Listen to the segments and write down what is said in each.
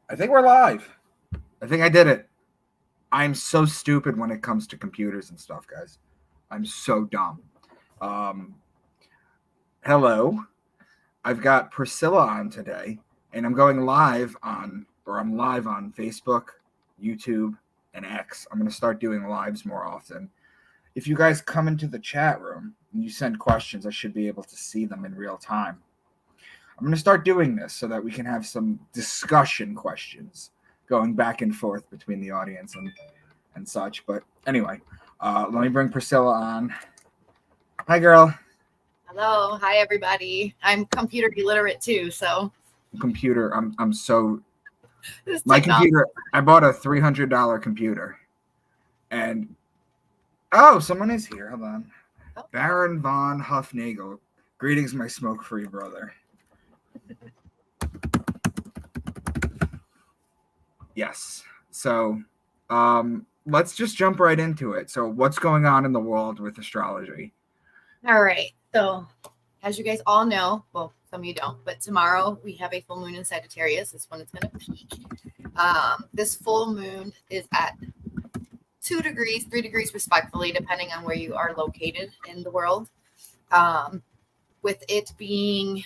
I think we're live. I think I did it. I'm so stupid when it comes to computers and stuff, guys. I'm so dumb. Um, Hello. I've got Priscilla on today, and I'm live on Facebook, YouTube, and X. I'm going to start doing lives more often. If you guys come into the chat room and you send questions, I should be able to see them in real time. I'm going to start doing this so that we can have some discussion questions going back and forth between the audience and such. But anyway, let me bring Priscilla on. Hi, girl. Hello. Hi, everybody. I'm computer illiterate too, so. Computer. I'm so. My computer. I bought a $300 computer, and someone is here. Hold on. Oh. Baron von Huffnagel. Greetings, my smoke-free brother. Yes. So, let's just jump right into it. So, what's going on in the world with astrology? All right. So, as you guys all know, well, some of you don't, but tomorrow we have a full moon in Sagittarius. This one is going to peak. This full moon is at 2 degrees, 3 degrees respectively, depending on where you are located in the world. With it being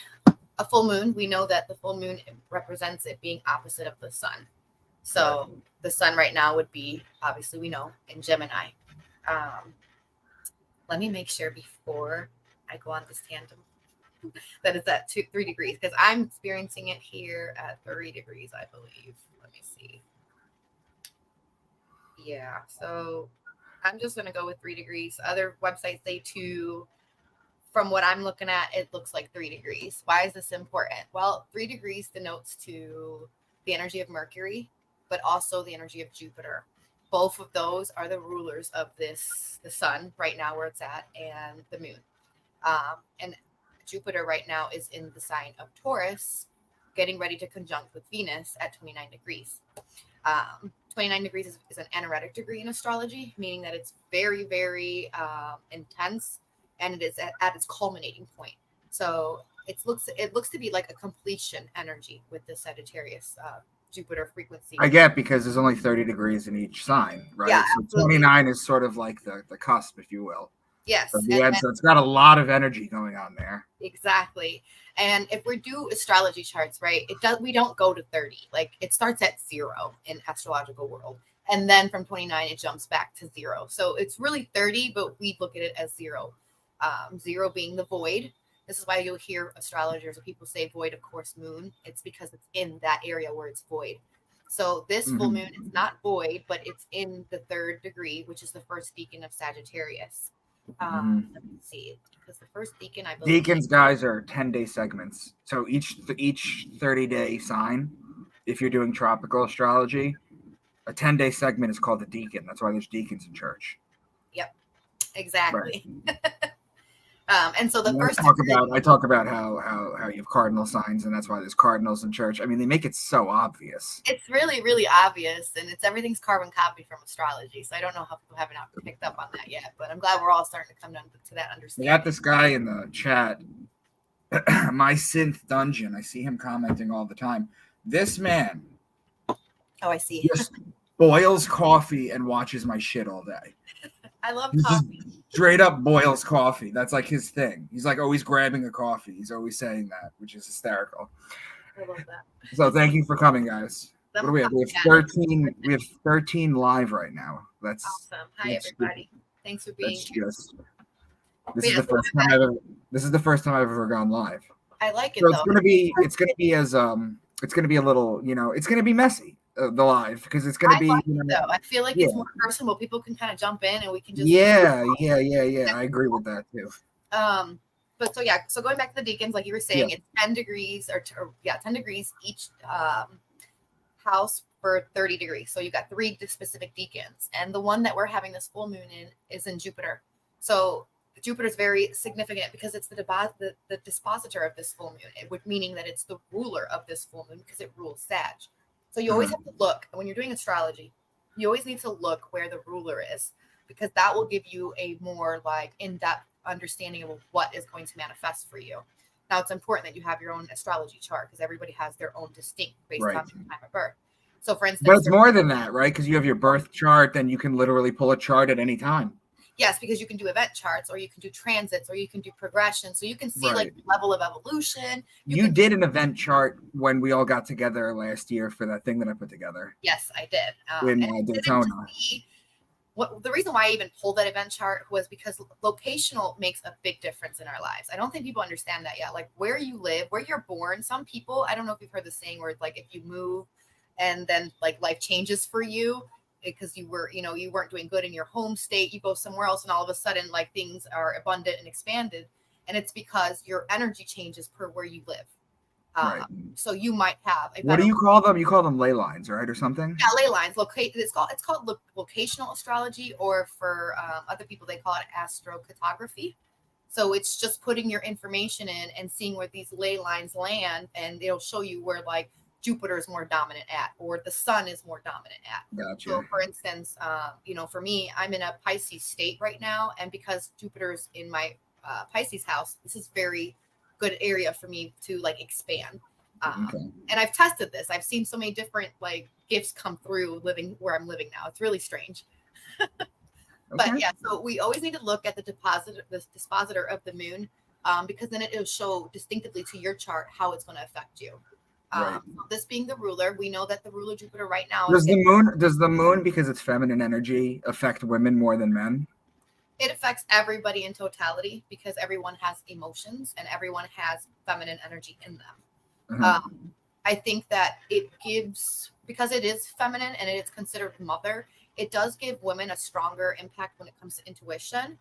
a full moon, we know that the full moon represents it being opposite of the sun. So the sun right now would be, obviously we know, in Gemini. Let me make sure before I go on this tandem that it's at 3 degrees, because I'm experiencing it here at 3 degrees, I believe. Let me see. Yeah, so I'm just going to go with 3 degrees. Other websites say 2. From what I'm looking at, it looks like 3 degrees. Why is this important? Well, 3 degrees denotes to the energy of Mercury, but also the energy of Jupiter. Both of those are the rulers of the sun right now where it's at, and the moon. And Jupiter right now is in the sign of Taurus, getting ready to conjunct with Venus at 29 degrees. 29 degrees is an anaretic degree in astrology, meaning that it's very, very intense, and it is at its culminating point. So it looks to be like a completion energy with the Sagittarius Jupiter frequency. I get, because there's only 30 degrees in each sign, right? Yeah, so absolutely. 29 is sort of like the cusp, if you will. Yes. So it's got a lot of energy going on there. Exactly. And if we do astrology charts, right, we don't go to 30. Like, it starts at 0 in astrological world. And then from 29, it jumps back to 0. So it's really 30, but we look at it as 0. 0 being the void. This is why you'll hear astrologers or people say void of course moon. It's because it's in that area where it's void. So this full moon is not void, but it's in the 3rd degree, which is the first decan of Sagittarius. Let me see, because the first decan, I believe, decans, guys, are 10-day segments. So each 30-day sign, if you're doing tropical astrology, a 10-day segment is called a decan. That's why there's deacons in church. Yep, exactly. Right. And so the first I talk about how you have cardinal signs, and that's why there's cardinals in church. I mean, they make it so obvious. It's really, really obvious, and everything's carbon copied from astrology. So I don't know how people haven't picked up on that yet, but I'm glad we're all starting to come down to that understanding. We got this guy in the chat, my synth dungeon. I see him commenting all the time. This man, I see, just boils coffee and watches my shit all day. I love coffee. Straight up boils coffee. That's like his thing. He's like always grabbing a coffee. He's always saying that, which is hysterical. I love that. So thank you for coming, guys. What do we have? We have 13. We have 13 live right now. That's awesome. Hi, everybody. Thanks for being here. This is the first time I've ever gone live. I like it. So it's gonna be a little, it's gonna be messy. The live, because it's going to be. I feel like it's more personal. People can kind of jump in, and we can just. Yeah. I agree with that too. But so going back to the decans, like you were saying, it's 10 degrees 10 degrees each house for 30 degrees. So you got 3 specific decans, and the one that we're having this full moon in is in Jupiter. So Jupiter is very significant because it's the dispositor of this full moon, meaning that it's the ruler of this full moon because it rules Sag. So you always have to look, when you're doing astrology, you always need to look where the ruler is, because that will give you a more like in-depth understanding of what is going to manifest for you. Now, it's important that you have your own astrology chart because everybody has their own distinct based on their time of birth. So for But instance, it's more than that, right? Because you have your birth chart, then you can literally pull a chart at any time. yes, because you can do event charts, or you can do transits, or you can do progression. So you can see like Right. the level of evolution. You did an event chart when we all got together last year for that thing that I put together Yes, I did. in And I did it to Daytona. see what the reason why I even pulled that event chart was because locational makes a big difference in our lives. I don't think people understand that yet. Like where you live, where you're born. Some people, I don't know if you've heard the saying where like if you move and then like life changes for you because you were, you weren't doing good in your home state, you go somewhere else and all of a sudden like things are abundant and expanded. And it's because your energy changes per where you live. Right. So you might have What do you call them? You call them ley lines, right, or something? Yeah, ley lines. It's called locational astrology, or for other people they call it astrocartography. So it's just putting your information in and seeing where these ley lines land, and it'll show you where like Jupiter is more dominant at, or the Sun is more dominant at. Gotcha. So, for instance, for me, I'm in a Pisces state right now, and because Jupiter's in my Pisces house, this is very good area for me to like expand. And I've tested this. I've seen so many different like gifts come through living where I'm living now. It's really strange. But yeah, so we always need to look at the dispositor of the moon, because then it'll show distinctively to your chart how it's going to affect you. Right. This being the ruler, we know that the ruler Jupiter right now does the moon, because it's feminine energy, affect women more than men? It affects everybody in totality because everyone has emotions and everyone has feminine energy in them. I think that it gives, because it is feminine and it is considered mother, it does give women a stronger impact when it comes to intuition.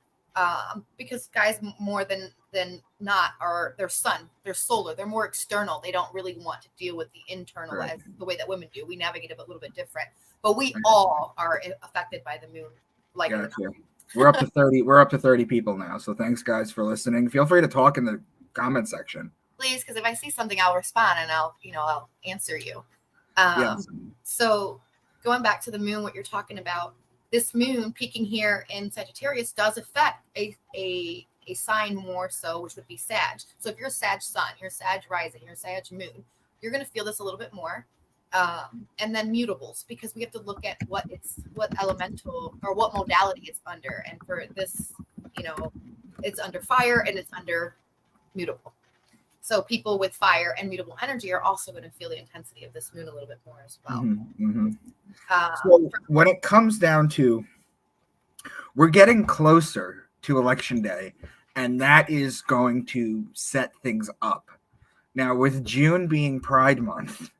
Because guys more than not are their sun, they're solar, they're more external. They don't really want to deal with the internal as the way that women do. We navigate it a little bit different, but we all are affected by the moon. Like gotcha. We're up to 30. We're up to 30 people now. So thanks guys for listening. Feel free to talk in the comment section. Please, because if I see something, I'll respond and I'll answer you. Yes. So going back to the moon, what you're talking about, this moon peaking here in Sagittarius does affect a sign more so, which would be Sag. So if you're a Sag sun, you're a Sag rising, you're a Sag moon, you're going to feel this a little bit more. And then mutables, because we have to look at what elemental or what modality it's under. And for this, it's under fire and it's under mutable. So people with fire and mutable energy are also going to feel the intensity of this moon a little bit more as well. So when it comes down to, we're getting closer to election day, and that is going to set things up. Now, with June being Pride Month,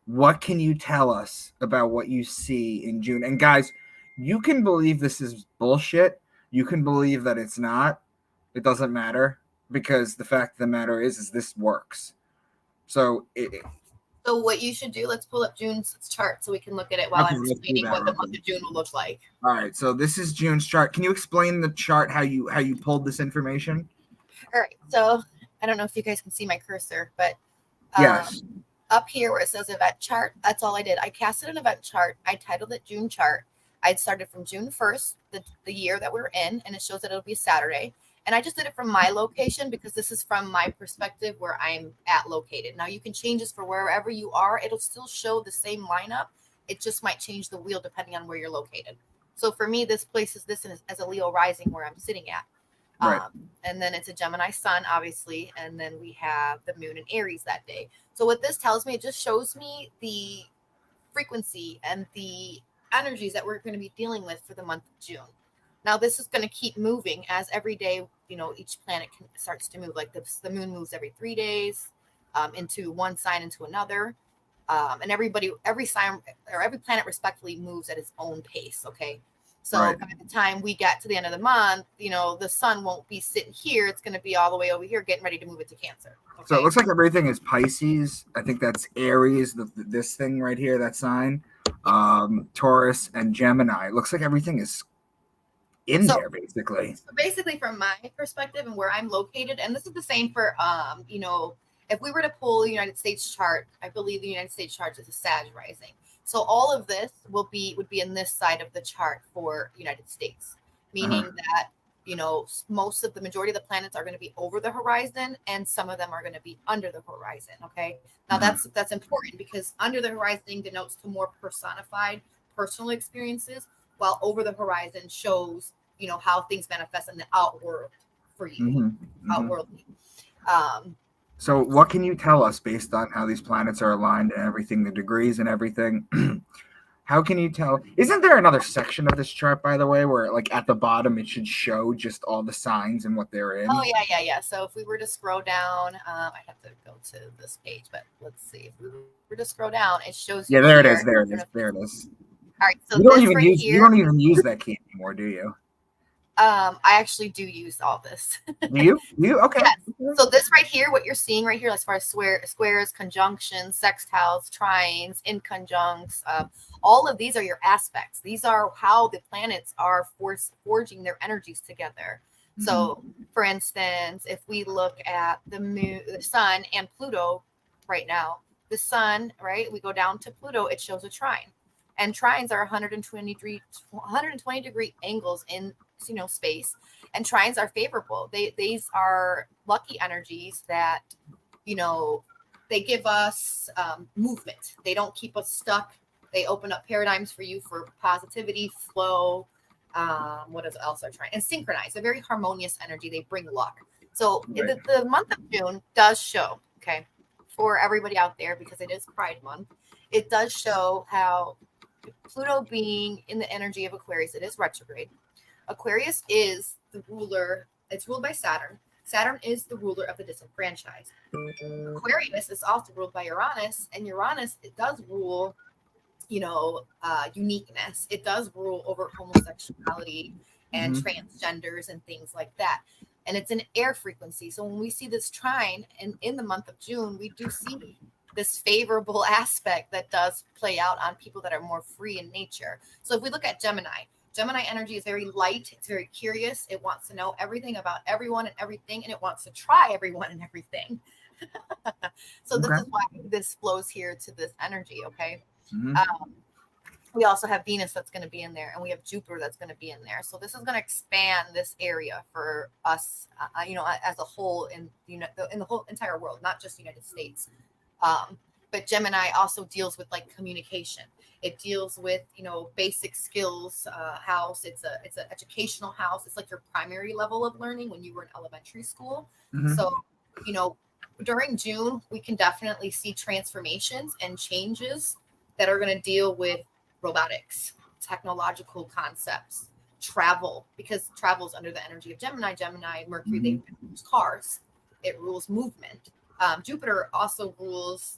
what can you tell us about what you see in June? And guys, you can believe this is bullshit. You can believe that it's not. It doesn't matter, because the fact of the matter is this works. So what you should do, let's pull up June's chart so we can look at it while I'm explaining what the month of June will look like. All right, so this is June's chart. Can you explain the chart, how you pulled this information? All right, so I don't know if you guys can see my cursor, but yes. Up here where it says event chart, that's all I did. I casted an event chart. I titled it June chart. I started from June 1st, the year that we're in, and it shows that it'll be Saturday. And I just did it from my location because this is from my perspective where I'm at located. Now you can change this for wherever you are. It'll still show the same lineup. It just might change the wheel depending on where you're located. So for me, this places this as a Leo rising where I'm sitting at. Right. And then it's a Gemini sun, obviously. And then we have the moon in Aries that day. So what this tells me, it just shows me the frequency and the energies that we're going to be dealing with for the month of June. Now, this is going to keep moving as every day, each planet starts to move. Like the moon moves every 3 days into one sign into another. And every sign or every planet respectively moves at its own pace. Okay. So by the time we get to the end of the month, the sun won't be sitting here. It's going to be all the way over here, getting ready to move it to Cancer. Okay? So it looks like everything is Pisces. I think that's Aries, this thing right here, that sign. Taurus and Gemini. It looks like everything is in there, basically. So basically, from my perspective and where I'm located, and this is the same for, if we were to pull the United States chart, I believe the United States chart is a Sag rising. So all of this would be in this side of the chart for United States, meaning that most of the majority of the planets are going to be over the horizon, and some of them are going to be under the horizon. Okay. Now that's important, because under the horizon denotes to more personified personal experiences, while over the horizon shows, how things manifest in the outworld for you, outworldly. So what can you tell us based on how these planets are aligned and everything, the degrees and everything? How can you tell? Isn't there another section of this chart, by the way, where like at the bottom it should show just all the signs and what they're in? Oh, yeah. So if we were to scroll down, I have to go to this page, but let's see. If we were to scroll down, it shows you. Yeah, there here. it is. There it is. There it is. All right. So you don't this even right use here. You don't even use that key anymore, do you? I actually do use all this. Do you? Okay. Yes. So this right here, what you're seeing right here, as far as squares, conjunctions, sextiles, trines, inconjuncts, all of these are your aspects. These are how the planets are forging their energies together. So, for instance, if we look at the moon, the sun, and Pluto right now, the sun, right, we go down to Pluto, it shows a trine. And trines are 120 degree angles in space, and trines are favorable. These are lucky energies that they give us movement. They don't keep us stuck. They open up paradigms for you for positivity, flow. What else are trying? And synchronize. A very harmonious energy. They bring luck. So the month of June does show, okay, for everybody out there, because it is Pride Month, it does show how Pluto being in the energy of Aquarius, it is retrograde. Aquarius is the ruler. It's ruled by Saturn. Saturn is the ruler of the disenfranchised. Aquarius is also ruled by Uranus, and Uranus, it does rule, uniqueness. It does rule over homosexuality and transgenders and things like that. And it's an air frequency. So when we see this trine, and in the month of June, we do see this favorable aspect that does play out on people that are more free in nature. So if we look at Gemini energy is very light. It's very curious. It wants to know everything about everyone and everything, and it wants to try everyone and everything. So this is why this flows here to this energy. Okay. We also have Venus that's going to be in there, and we have Jupiter that's going to be in there. So this is going to expand this area for us, as a whole in the whole entire world, not just the United States. But Gemini also deals with like communication. It deals with, basic skills house. It's an educational house. It's like your primary level of learning when you were in elementary school. So, during June, we can definitely see transformations and changes that are going to deal with robotics, technological concepts, travel, because travel is under the energy of Gemini. Mercury, they rules cars. It rules movement. Jupiter also rules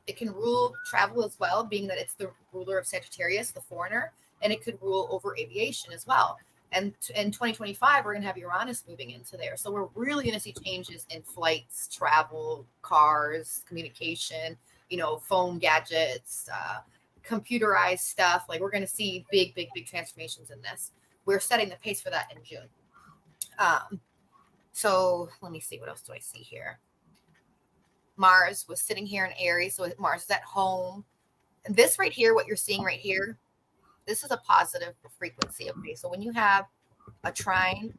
it can rule travel as well, being that it's the ruler of Sagittarius, the foreigner, and it could rule over aviation as well. And in 2025, we're going to have Uranus moving into there. So we're really going to see changes in flights, travel, cars, communication, phone gadgets, computerized stuff. Like, we're going to see big transformations in this. We're setting the pace for that in June. So let me see, what else do I see here? Mars was sitting here in Aries, so Mars is at home. And this right here, what you're seeing right here, this is a positive frequency. Okay, so when you have a trine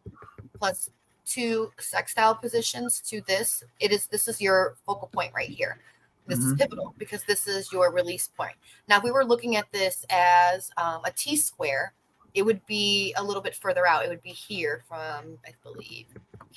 plus 2 sextile positions to this, this is your focal point right here. This is pivotal, because this is your release point. Now, if we were looking at this as a T-square, it would be a little bit further out. It would be here from, I believe,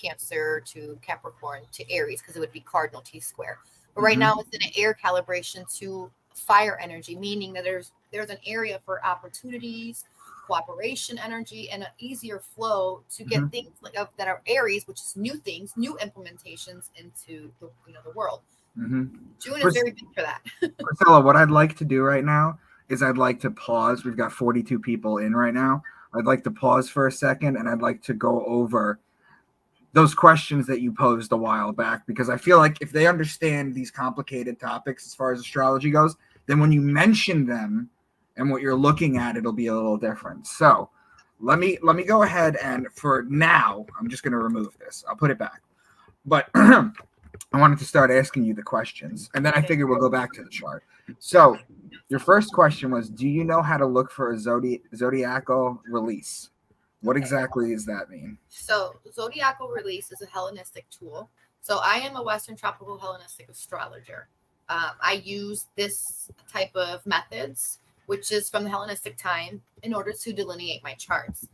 Cancer to Capricorn to Aries, because it would be cardinal T-square. But right now it's in an air calibration to fire energy, meaning that there's an area for opportunities, cooperation energy, and an easier flow to get things that are Aries, which is new things, new implementations into the world. June is very big for that. Priscilla, what I'd like to do right now is I'd like to pause. We've got 42 people in right now. I'd like to pause for a second, and I'd like to go over those questions that you posed a while back, because I feel like if they understand these complicated topics as far as astrology goes, then when you mention them and what you're looking at, it'll be a little different. So let me go ahead, and for now, I'm just going to remove this. I'll put it back. But I wanted to start asking you the questions, and then I figured we'll go back to the chart. So your first question was, do you know how to look for a zodiacal release? What exactly does that mean? So Zodiacal release is a Hellenistic tool. So I am a Western tropical Hellenistic astrologer. I use this type of methods, which is from the Hellenistic time, in order to delineate my charts.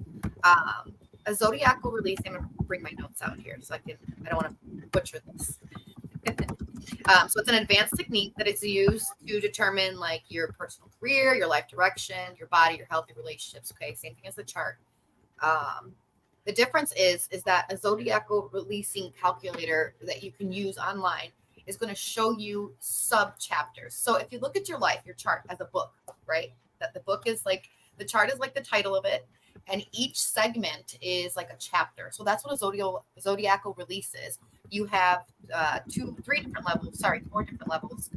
A zodiacal release, I'm going to bring my notes out here so I don't want to butcher this. So it's an advanced technique that is used to determine like your personal career, your life direction, your body, your health, your relationships. Okay, same thing as the chart. The difference is that a zodiacal releasing calculator that you can use online is going to show you sub chapters. So if you look at your life, your chart as a book, right? That the book is like the chart is like the title of it, and each segment is like a chapter. So that's what a zodiacal release is. You have four different levels.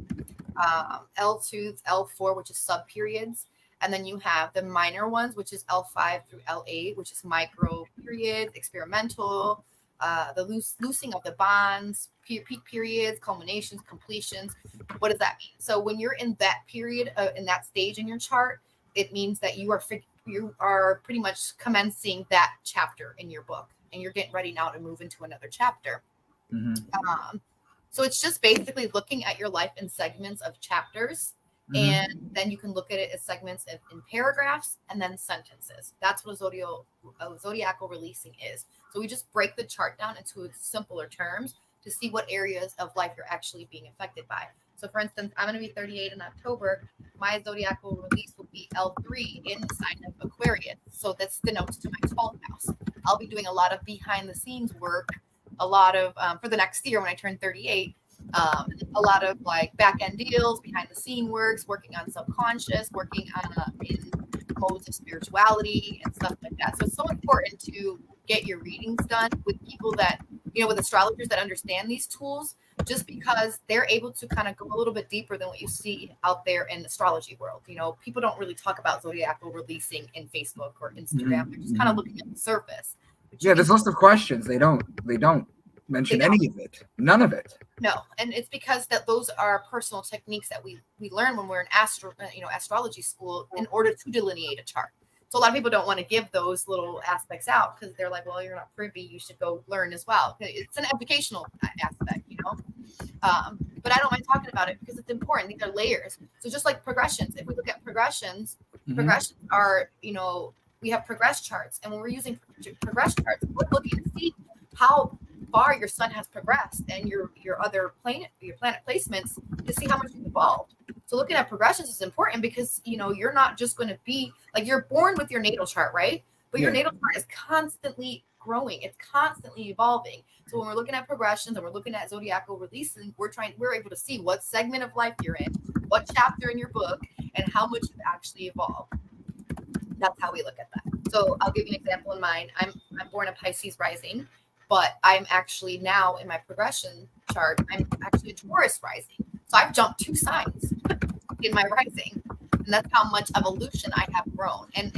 L2, L4, which is sub periods. And then you have the minor ones, which is L5 through L8, which is micro periods, experimental, the loosing of the bonds, peak periods, culminations, completions. What does that mean? So when you're in that period, in that stage in your chart, it means that you are pretty much commencing that chapter in your book, and you're getting ready now to move into another chapter. Mm-hmm. So it's just basically looking at your life in segments of chapters. Mm-hmm. And then you can look at it as segments in paragraphs and then sentences. That's what a zodiacal releasing is. So we just break the chart down into simpler terms to see what areas of life you're actually being affected by. So for instance, I'm going to be 38 in October. My zodiacal release will be L3 in the sign of Aquarius. So that's denotes to my 12th house. I'll be doing a lot of behind the scenes work, a lot of, for the next year when I turn 38, a lot of like back end deals, behind the scene works, working on subconscious, working on in modes of spirituality and stuff like that. So it's so important to get your readings done with people that, with astrologers that understand these tools, just because they're able to kind of go a little bit deeper than what you see out there in the astrology world. People don't really talk about zodiacal releasing in Facebook or Instagram. Mm-hmm. They're just kind of looking at the surface. Yeah, there's lots of questions. They don't mention any of it. None of it. No, and it's because that those are personal techniques that we learn when we're in astrology school in order to delineate a chart. So a lot of people don't want to give those little aspects out because they're like, well, you're not privy, you should go learn as well. It's an educational aspect, but I don't mind talking about it because it's important. These are layers. So just like progressions, if we look at progressions, mm-hmm. Progressions are, we have progress charts, and when we're using progress charts, we're looking to see how far your sun has progressed and your other planet placements to see how much you've evolved. So looking at progressions is important because you're not just going to be like, you're born with your natal chart, right? But your natal chart is constantly growing, it's constantly evolving. So when we're looking at progressions and we're looking at zodiacal releases, we're able to see what segment of life you're in, what chapter in your book, and how much you've actually evolved. That's how we look at that. So I'll give you an example in mine. I'm born a Pisces rising, but I'm actually now in my progression chart, I'm actually a Taurus rising. So I've jumped 2 signs in my rising. And that's how much evolution I have grown. And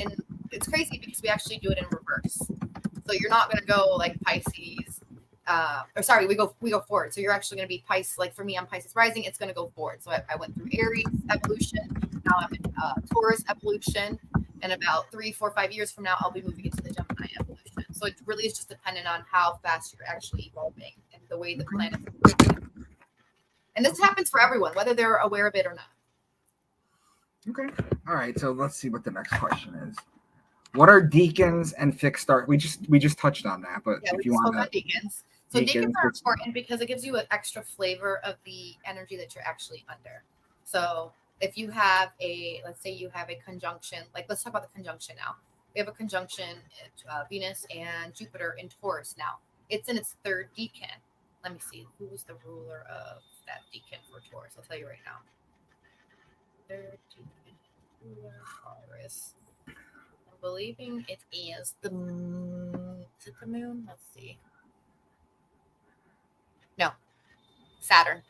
it's crazy because we actually do it in reverse. So you're not going to go like Pisces, we go forward. So you're actually going to be Pisces. Like for me, I'm Pisces rising. It's going to go forward. So I went through Aries evolution. Now I'm in Taurus evolution. And about 3, 4, 5 years from now, I'll be moving into the Gemini evolution. So it really is just dependent on how fast you're actually evolving and the way the planets are moving. And this happens for everyone, whether they're aware of it or not. Okay. All right. So let's see what the next question is. What are decans and fixed stars? We just touched on that, but if you want to, decans. So decans are important because it gives you an extra flavor of the energy that you're actually under. So if you have let's say you have a conjunction, like let's talk about the conjunction now. We have a conjunction, Venus and Jupiter in Taurus now. It's in its 3rd decan. Let me see. Who was the ruler of that decan for Taurus? I'll tell you right now. 3rd decan, ruler Taurus. I'm believing it is the moon. Is it the moon? Let's see. No. Saturn.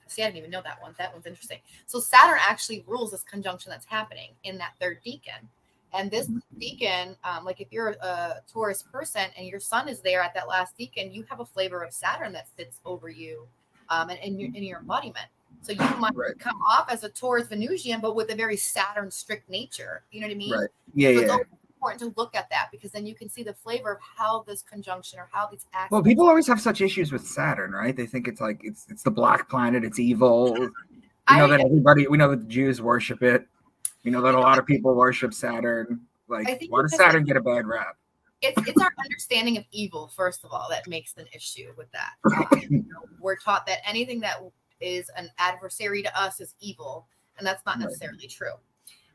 See, I didn't even know that one. That one's interesting. So Saturn actually rules this conjunction that's happening in that 3rd decan. And this decan, like if you're a Taurus person and your sun is there at that last decan, you have a flavor of Saturn that sits over you and in your embodiment. So you might come off as a Taurus Venusian, but with a very Saturn strict nature. You know what I mean? Right. Yeah, important to look at that, because then you can see the flavor of how this conjunction or how these aspects. Well, people always have such issues with Saturn, right? They think it's like it's the black planet, it's evil. We know that the Jews worship it. We know that a lot of people worship Saturn. Like, why does Saturn get a bad rap? It's our understanding of evil, first of all, that makes an issue with that. We're taught that anything that is an adversary to us is evil, and that's not necessarily true.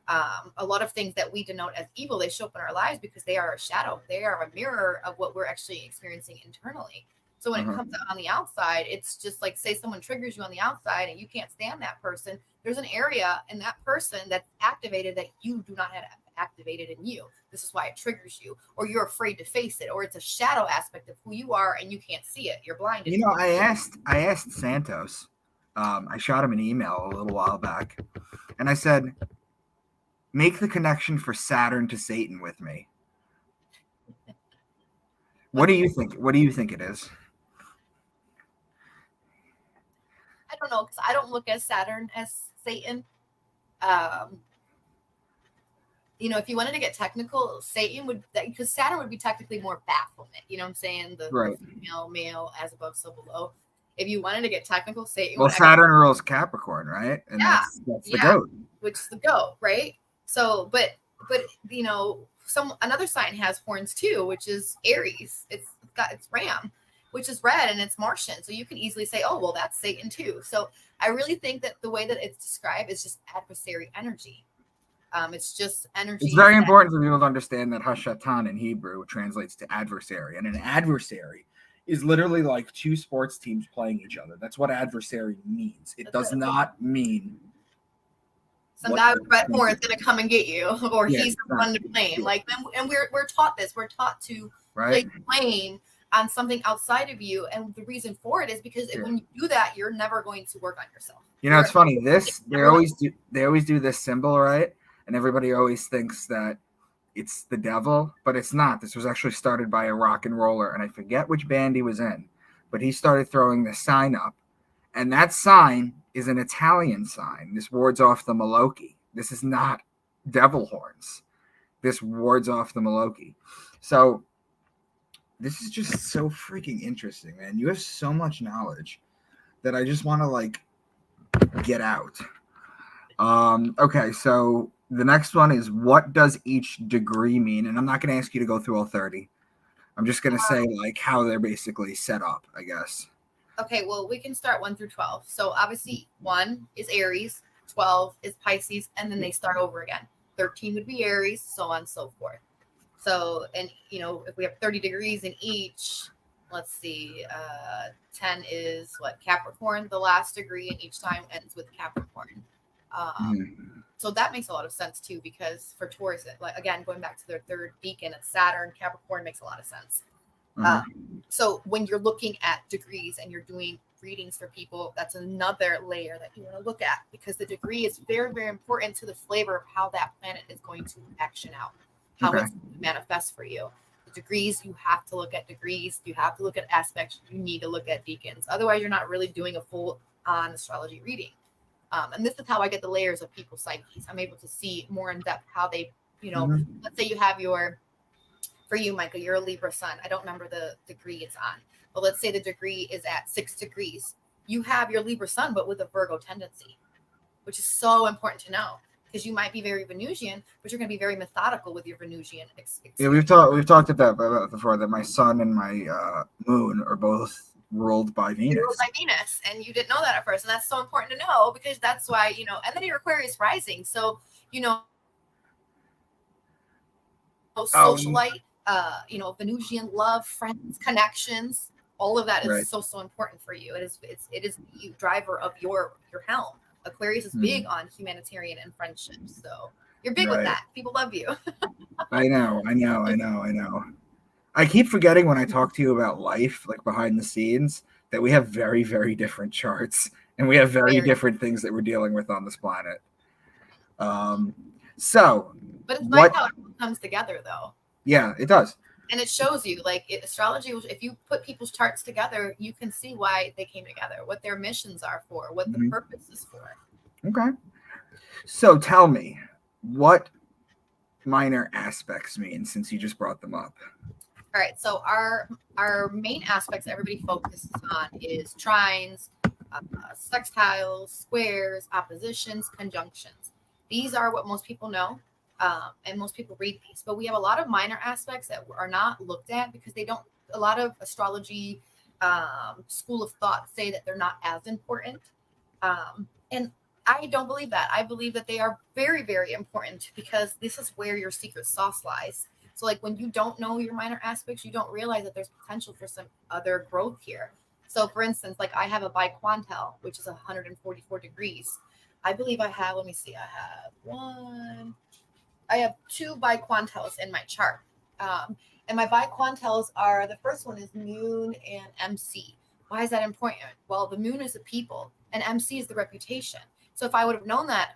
A lot of things that we denote as evil, they show up in our lives because they are a shadow. They are a mirror of what we're actually experiencing internally. So when it comes out on the outside, it's just like, say someone triggers you on the outside and you can't stand that person. There's an area in that person that's activated that you do not have activated in you. This is why it triggers you, or you're afraid to face it, or it's a shadow aspect of who you are and you can't see it. You're blinded. You know, I asked Santos. I shot him an email a little while back, and I said, make the connection for Saturn to Satan with me. What do you think? What do you think it is? I don't know, because I don't look at Saturn as Satan. You know, if you wanted to get technical, Satan would, because Saturn would be technically more bafflement. You know what I'm saying? The female, male, as above, so below. If you wanted to get technical, Satan. Well, Saturn rules Capricorn, right? And that's the goat. Which is the goat, right? So, but you know, another sign has horns too, which is Aries. It's Ram, which is red, and it's Martian. So you can easily say, oh, well, that's Satan too. So I really think that the way that it's described is just adversary energy. It's just energy. It's very important for people to understand that Hashatan in Hebrew translates to adversary, and an adversary is literally like two sports teams playing each other. That's what adversary means. It does not mean some guy with red horns is gonna come and get you, or he's the one to blame. Like, and we're taught this. We're taught to place blame on something outside of you, and the reason for it is because when you do that, you're never going to work on yourself. You know, it's funny. They always do this symbol, right? And everybody always thinks that it's the devil, but it's not. This was actually started by a rock and roller, and I forget which band he was in, but he started throwing this sign up, and that sign is an Italian sign. This wards off the Maloki. This is not devil horns. This wards off the Maloki. So this is just so freaking interesting, man. You have so much knowledge that I just want to like get out. Okay, so the next one is, what does each degree mean? And I'm not going to ask you to go through all 30. I'm just going to say like how they're basically set up, I guess. Okay, well, we can start 1 through 12. So obviously 1 is Aries, 12 is Pisces, and then they start over again. 13 would be Aries, so on and so forth. So, and you know, if we have 30 degrees in each, let's see, 10 is what? Capricorn. The last degree in each time ends with Capricorn. So that makes a lot of sense too, because for Taurus, like again, going back to their third decan, it's Saturn. Capricorn makes a lot of sense. So when you're looking at degrees and you're doing readings for people, that's another layer that you want to look at, because the degree is very, very important to the flavor of how that planet is going to action out, how it's going to manifest for you. The degrees, you have to look at degrees. You have to look at aspects. You need to look at decans. Otherwise, you're not really doing a full-on astrology reading. And this is how I get the layers of people's psyches. I'm able to see more in depth how they, you know, let's say you have for you, Micah, you're a Libra sun. I don't remember the degree it's on, but let's say the degree is at 6 degrees. You have your Libra sun, but with a Virgo tendency, which is so important to know, because you might be very Venusian, but you're going to be very methodical with your Venusian. Yeah, we've talked about before that my sun and my moon are both ruled by Venus. Ruled by Venus, and you didn't know that at first, and that's so important to know, because that's why, you know, and then your Aquarius rising, so you know, socialite, you know, Venusian love, friends, connections, all of that is so important for you. It is the driver of your helm. Aquarius is big on humanitarian and friendship, so you're big with that. People love you. I know. I keep forgetting when I talk to you about life, like behind the scenes, that we have very, very different charts, and we have very different things that we're dealing with on this planet. But it's nice how it comes together, though. Yeah, it does. And it shows you, like, astrology, if you put people's charts together, you can see why they came together, what their missions are for, what the purpose is for. Okay. So tell me, what minor aspects mean, since you just brought them up? All right, so our main aspects that everybody focuses on is trines, sextiles, squares, oppositions, conjunctions. These are what most people know, and most people read these. But we have a lot of minor aspects that are not looked at because they don't. A lot of astrology school of thought say that they're not as important, and I don't believe that. I believe that they are very, very important because this is where your secret sauce lies. So like when you don't know your minor aspects, you don't realize that there's potential for some other growth here. So for instance, like I have a biquintal, which is 144 degrees. I believe I have, let me see, I have two biquintals in my chart. And my biquintals are, the first one is Moon and MC. Why is that important? Well, the Moon is the people and MC is the reputation. So if I would have known that,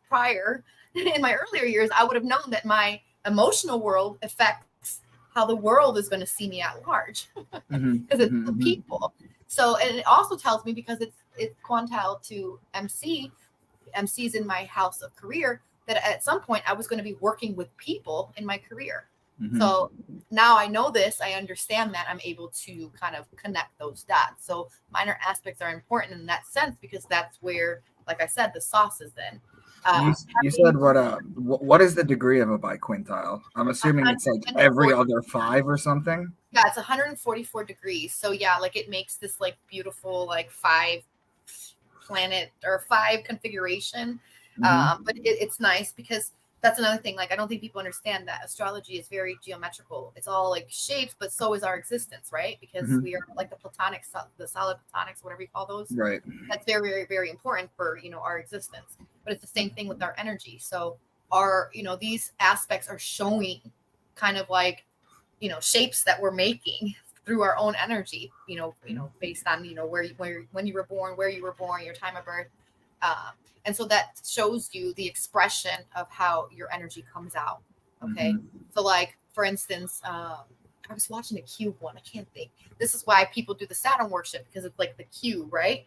prior in my earlier years, I would have known that my emotional world affects how the world is going to see me at large because it's the people. So, and it also tells me because it's quintile to MC, MC's in my house of career, that at some point I was going to be working with people in my career. So now I know this, I understand that, I'm able to kind of connect those dots. So minor aspects are important in that sense because that's where, like I said, the sauce is in. You said what is the degree of a biquintile? I'm assuming it's like every other 5 or something. Yeah, it's 144 degrees. So yeah, like it makes this like beautiful like 5 planet or 5 configuration. But it's nice because that's another thing. Like I don't think people understand that astrology is very geometrical. It's all like shapes, but so is our existence, right? Because we are like the platonics, the solid platonics, whatever you call those. Right. That's very, very, very important for our existence. But it's the same thing with our energy. So our these aspects are showing kind of like shapes that we're making through our own energy. Based on where when you were born, where you were born, your time of birth. And so that shows you the expression of how your energy comes out. Okay. So like, for instance, I was watching a cube one. I can't think. This is why people do the Saturn worship because it's like the cube, right?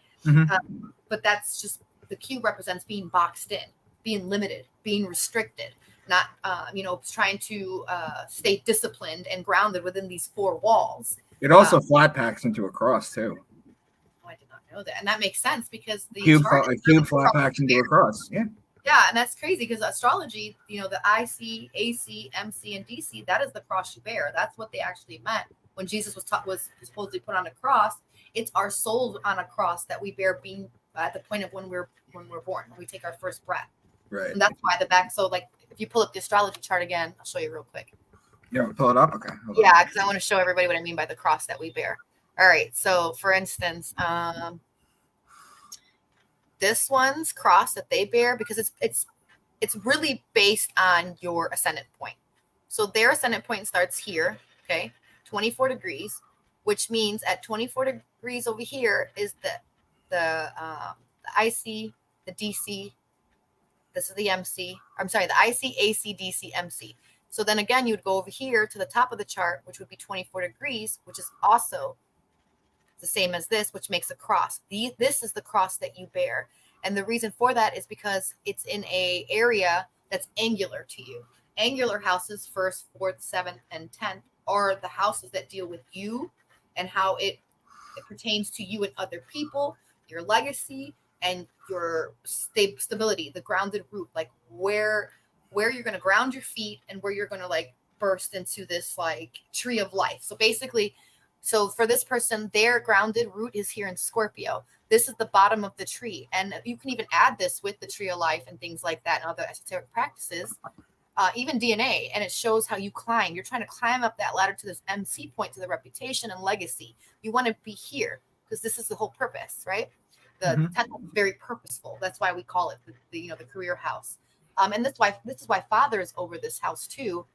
But that's just, the cube represents being boxed in, being limited, being restricted, not, trying to stay disciplined and grounded within these 4 walls. It also flat packs into a cross too. I did not know that, and that makes sense because the cube flat packs into a cross. Yeah, and that's crazy because astrology, the IC, AC, MC, and DC, that is the cross you bear. That's what they actually meant when Jesus was supposedly put on a cross. It's our souls on a cross that we bear, being at the point of when we're born, when we take our first breath. Right. And that's why the back. So like, if you pull up the astrology chart again, I'll show you real quick. Yeah, pull it up. Okay. Yeah, because I want to show everybody what I mean by the cross that we bear. All right. So for instance, this one's cross that they bear, because it's really based on your ascendant point. So their ascendant point starts here, okay, 24 degrees, which means at 24 degrees over here is the IC, the DC. This is the MC. I'm sorry, the IC, AC, DC, MC. So then again, you'd go over here to the top of the chart, which would be 24 degrees, which is also the same as this, which makes a cross. This is the cross that you bear. And the reason for that is because it's in a area that's angular to you. Angular houses, 1st, 4th, 7th, and 10th, are the houses that deal with you and how it pertains to you and other people, your legacy, and your stability, the grounded root, like where you're going to ground your feet and where you're going to like burst into this like tree of life. So basically, so for this person, their grounded root is here in Scorpio. This is the bottom of the tree. And you can even add this with the tree of life and things like that and other esoteric practices, even DNA. And it shows how you climb. You're trying to climb up that ladder to this MC point, to the reputation and legacy. You want to be here because this is the whole purpose, right? The temple is very purposeful. That's why we call it the career house. And this is why father is over this house too.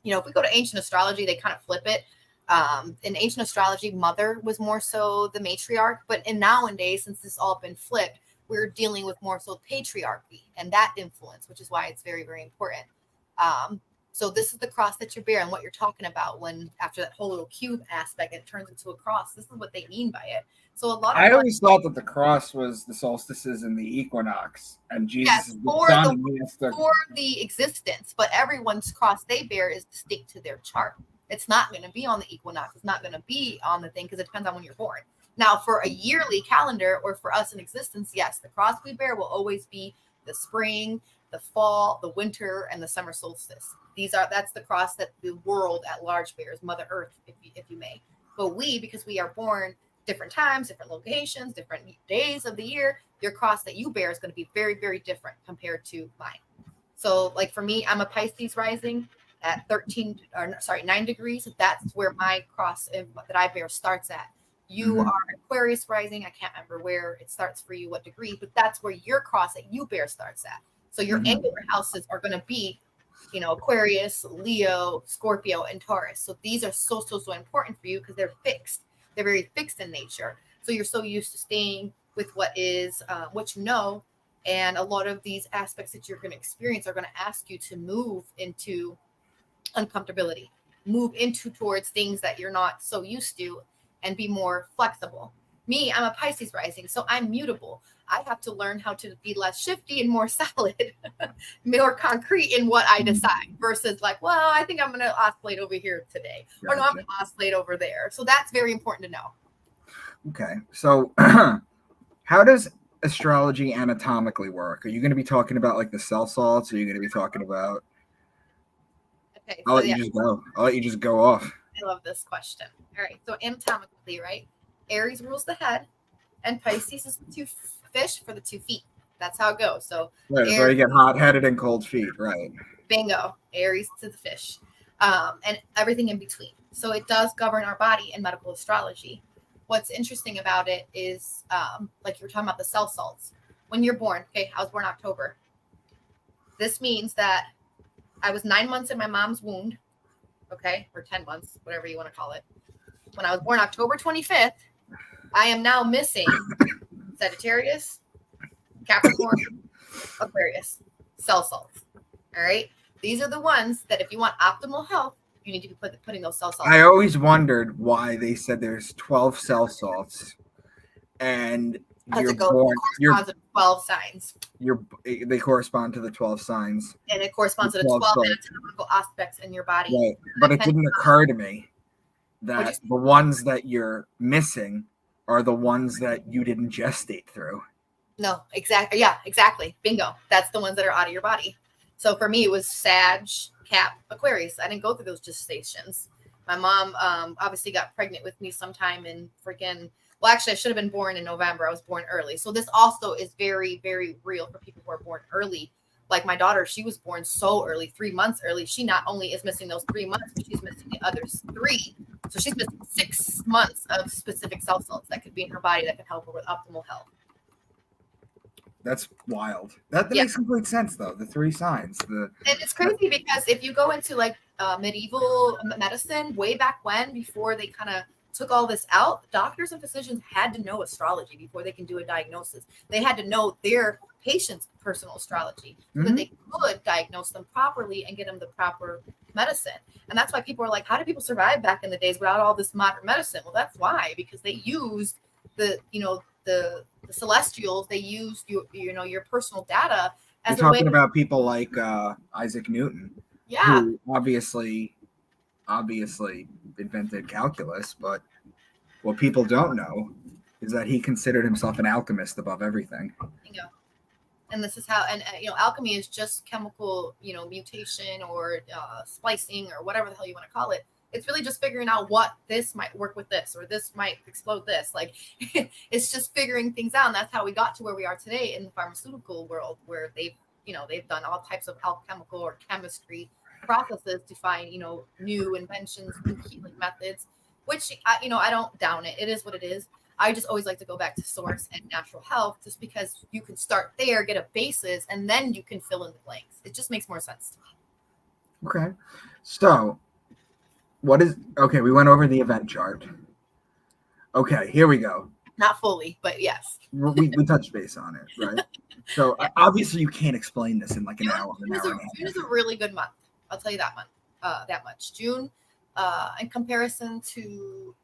If we go to ancient astrology, they kind of flip it. In ancient astrology, mother was more so the matriarch, but in nowadays, since this all been flipped, we're dealing with more so patriarchy and that influence, which is why it's very, very important. So this is the cross that you're bearing, what you're talking about when after that whole little cube aspect, it turns into a cross. This is what they mean by it. So a lot of I always thought that the cross was the solstices and the equinox, and Jesus is the sun. And he has to... for the existence, but everyone's cross they bear is distinct to their chart. It's not going to be on the equinox. It's not going to be on the thing because it depends on when you're born. Now, for a yearly calendar or for us in existence, yes, the cross we bear will always be the spring, the fall, the winter, and the summer solstice. That's the cross that the world at large bears, Mother Earth, if you may. But we, because we are born different times, different locations, different days of the year, your cross that you bear is going to be very, very different compared to mine. So, like for me, I'm a Pisces rising at 9 degrees. That's where my cross that I bear starts at. You are Aquarius rising. I can't remember where it starts for you, what degree, but that's where your cross that you bear starts at. So your angular houses are going to be, Aquarius, Leo, Scorpio, and Taurus. So these are so important for you because they're fixed. They're very fixed in nature. So you're so used to staying with what is, what you know. And a lot of these aspects that you're going to experience are going to ask you to move into uncomfortability, move into towards things that you're not so used to, and be more flexible. Me, I'm a Pisces rising, so I'm mutable. I have to learn how to be less shifty and more solid, more concrete in what I decide versus like, well, I think I'm going to oscillate over here today. Gotcha. Or no, I'm going to oscillate over there. So that's very important to know. Okay. So how does astrology anatomically work? Are you going to be talking about like the cell salts? Or are you going to be talking about... Okay, I'll let you just go off. I love this question. All right. So anatomically, right? Aries rules the head and Pisces is the 2 fish for the 2 feet. That's how it goes. So right, so you get hot-headed and cold feet, right? Bingo. Aries to the fish. And everything in between. So it does govern our body in medical astrology. What's interesting about it is, like you were talking about the cell salts. When you're born, okay, I was born October. This means that I was 9 months in my mom's womb, okay, or 10 months, whatever you want to call it. When I was born October 25th, I am now missing Sagittarius, Capricorn, Aquarius, cell salts. All right. These are the ones that if you want optimal health, you need to be putting those cell salts. I always wondered why they said there's 12 cell salts and you're born. Corresponds to 12 signs. They correspond to the 12 signs. And it corresponds to the 12 anatomical aspects in your body. Right. But it didn't occur to me that the ones that you're missing are the ones that you didn't gestate through. No, exactly. Yeah, exactly. Bingo. That's the ones that are out of your body. So for me, it was Sag, Cap, Aquarius. I didn't go through those gestations. My mom obviously got pregnant with me sometime in well, actually, I should have been born in November. I was born early. So this also is very, very real for people who are born early. Like my daughter, she was born so early, 3 months early. She not only is missing those 3 months, but she's missing the other 3. So she's missing 6 months of specific cell salts that could be in her body that could help her with optimal health. That's wild. That makes complete sense, though. The 3 signs. And it's crazy because if you go into like medieval medicine, way back when, before they kind of took all this out, doctors and physicians had to know astrology before they can do a diagnosis. They had to know their patient's personal astrology so that they could diagnose them properly and get them the proper medicine. And that's why people are like, how did people survive back in the days without all this modern medicine? Well, that's why, because they used the celestials, they used your personal data as You're talking about people like Isaac Newton, who obviously invented calculus, but what people don't know is that he considered himself an alchemist above everything. Bingo. And this is how, alchemy is just chemical, mutation or splicing or whatever the hell you want to call it. It's really just figuring out what this might work with this, or this might explode this. Like it's just figuring things out. And that's how we got to where we are today in the pharmaceutical world, where they've done all types of alchemical or chemistry processes to find, new inventions, new healing methods, which, I don't down it. It is what it is. I just always like to go back to source and natural health, just because you can start there, get a basis, and then you can fill in the blanks. It just makes more sense to me. Okay. So we went over the event chart. Okay, here we go. Not fully, but yes. we touched base on it, right? So obviously you can't explain this in like an hour. June is a really good month. I'll tell you that much. June, in comparison to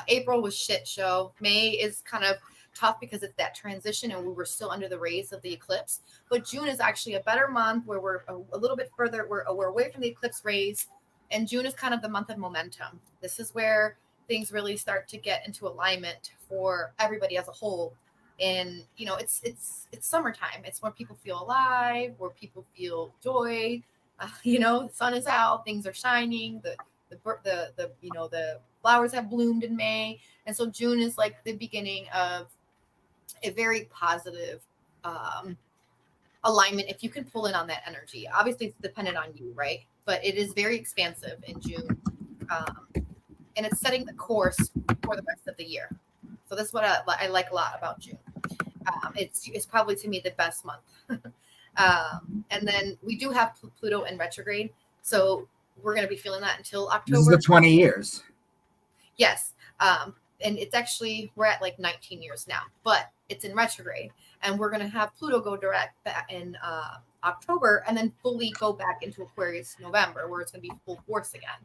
April, was shit show. May is kind of tough because it's that transition and we were still under the rays of the eclipse. But June is actually a better month where we're a little bit further. We're away from the eclipse rays, and June is kind of the month of momentum. This is where things really start to get into alignment for everybody as a whole. And it's summertime. It's where people feel alive, where people feel joy. The sun is out, things are shining. The flowers have bloomed in May, and so June is like the beginning of a very positive alignment. If you can pull in on that energy, obviously it's dependent on you, right? But it is very expansive in June, and it's setting the course for the rest of the year. So that's what I like a lot about June. It's probably to me the best month. And then we do have Pluto in retrograde, so we're going to be feeling that until October. This is the 20 years. Yes. And it's actually, we're at like 19 years now, but it's in retrograde, and we're going to have Pluto go direct back in October, and then fully go back into Aquarius November, where it's going to be full force again.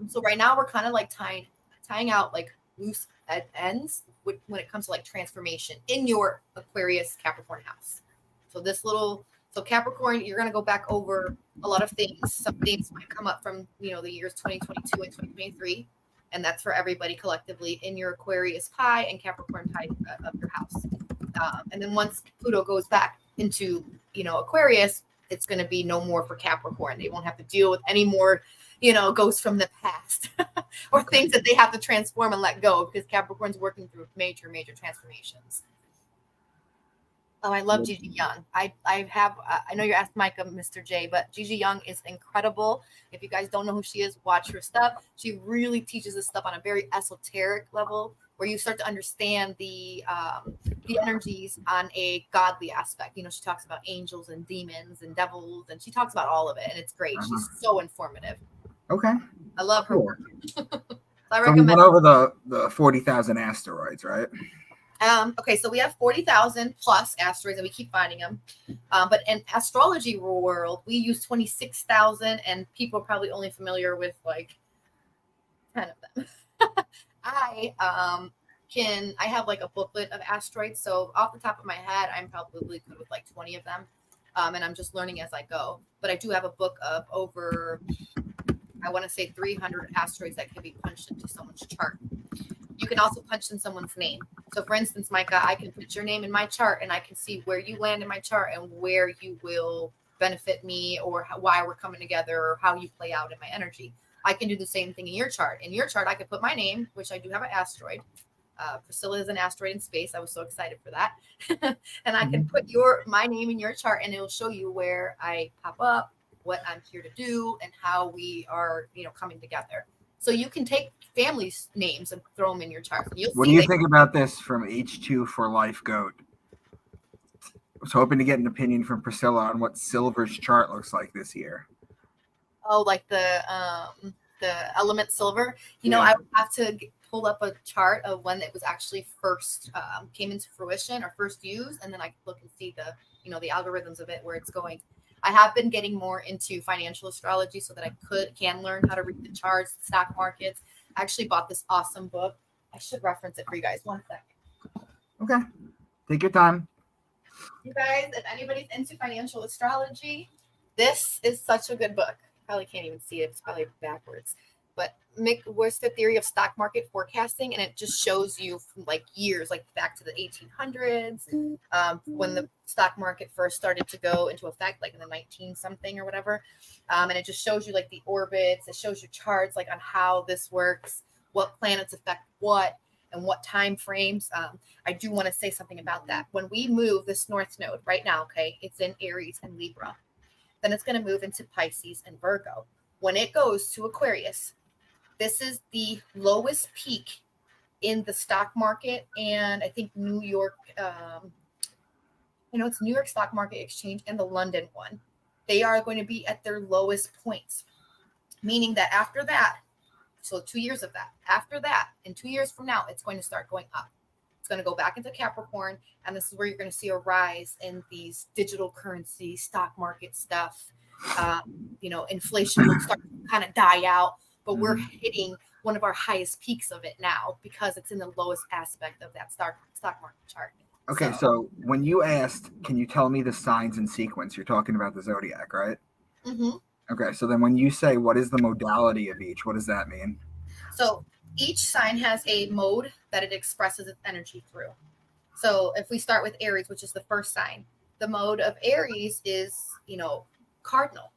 So right now we're kind of like tying out like loose ends when it comes to like transformation in your Aquarius Capricorn house. So Capricorn, you're going to go back over a lot of things. Some things might come up from, the years 2022 and 2023. And that's for everybody collectively in your Aquarius pie and Capricorn pie of your house. And then once Pluto goes back into, Aquarius, it's going to be no more for Capricorn. They won't have to deal with any more, ghosts from the past or things that they have to transform and let go, because Capricorn's working through major, major transformations. Oh, I love Gigi Young. I know you're asked Micah, Mr. J, but Gigi Young is incredible. If you guys don't know who she is, watch her stuff. She really teaches this stuff on a very esoteric level, where you start to understand the energies on a godly aspect. She talks about angels and demons and devils, and she talks about all of it, and it's great. She's so informative. Okay. I love her work. So we went over the 40,000 asteroids, right? Okay, so we have 40,000 plus asteroids, and we keep finding them. But in astrology world, we use 26,000, and people are probably only familiar with like 10 of them. I have like a booklet of asteroids. So off the top of my head, I'm probably good with like 20 of them. And I'm just learning as I go. But I do have a book of over, I want to say 300 asteroids that can be punched into someone's chart. You can also punch in someone's name. So for instance, Micah, I can put your name in my chart, and I can see where you land in my chart and where you will benefit me, or why we're coming together, or how you play out in my energy. I can do the same thing in your chart. In your chart, I could put my name, which I do have an asteroid. Priscilla is an asteroid in space. I was so excited for that. And I can put my name in your chart, and it will show you where I pop up, what I'm here to do, and how we are, coming together. So you can take families' names and throw them in your chart. What do you think about this from H2 for Life Goat? I was hoping to get an opinion from Priscilla on what Silver's chart looks like this year. Oh, like the element silver. I would have to pull up a chart of when it was actually first came into fruition or first used, and then I could look and see the the algorithms of it, where it's going. I have been getting more into financial astrology so that I can learn how to read the charts, the stock markets. I actually bought this awesome book. I should reference it for you guys. 1 second. Okay. Take your time. You guys, if anybody's into financial astrology, this is such a good book. You probably can't even see it. It's probably backwards. But where's the theory of stock market forecasting? And it just shows you from like years, like back to the 1800s, when the stock market first started to go into effect, like in the 19 something or whatever. And it just shows you like the orbits. It shows you charts like on how this works, what planets affect what, and what time frames. I do want to say something about that. When we move this North Node right now, okay, it's in Aries and Libra. Then it's going to move into Pisces and Virgo. When it goes to Aquarius, this is the lowest peak in the stock market, and I think New York, it's New York Stock Market Exchange and the London one. They are going to be at their lowest points, meaning that after that, so 2 years of that, after that, in 2 years from now, it's going to start going up. It's going to go back into Capricorn, and this is where you're going to see a rise in these digital currency, stock market stuff. Inflation will start to kind of die out, but we're Mhm. hitting one of our highest peaks of it now because it's in the lowest aspect of that stock market chart. Okay, so when you asked, can you tell me the signs in sequence? You're talking about the zodiac, right? Mm-hmm. Okay, so then when you say what is the modality of each, what does that mean? So each sign has a mode that it expresses its energy through. So if we start with Aries, which is the first sign, the mode of Aries is, cardinal.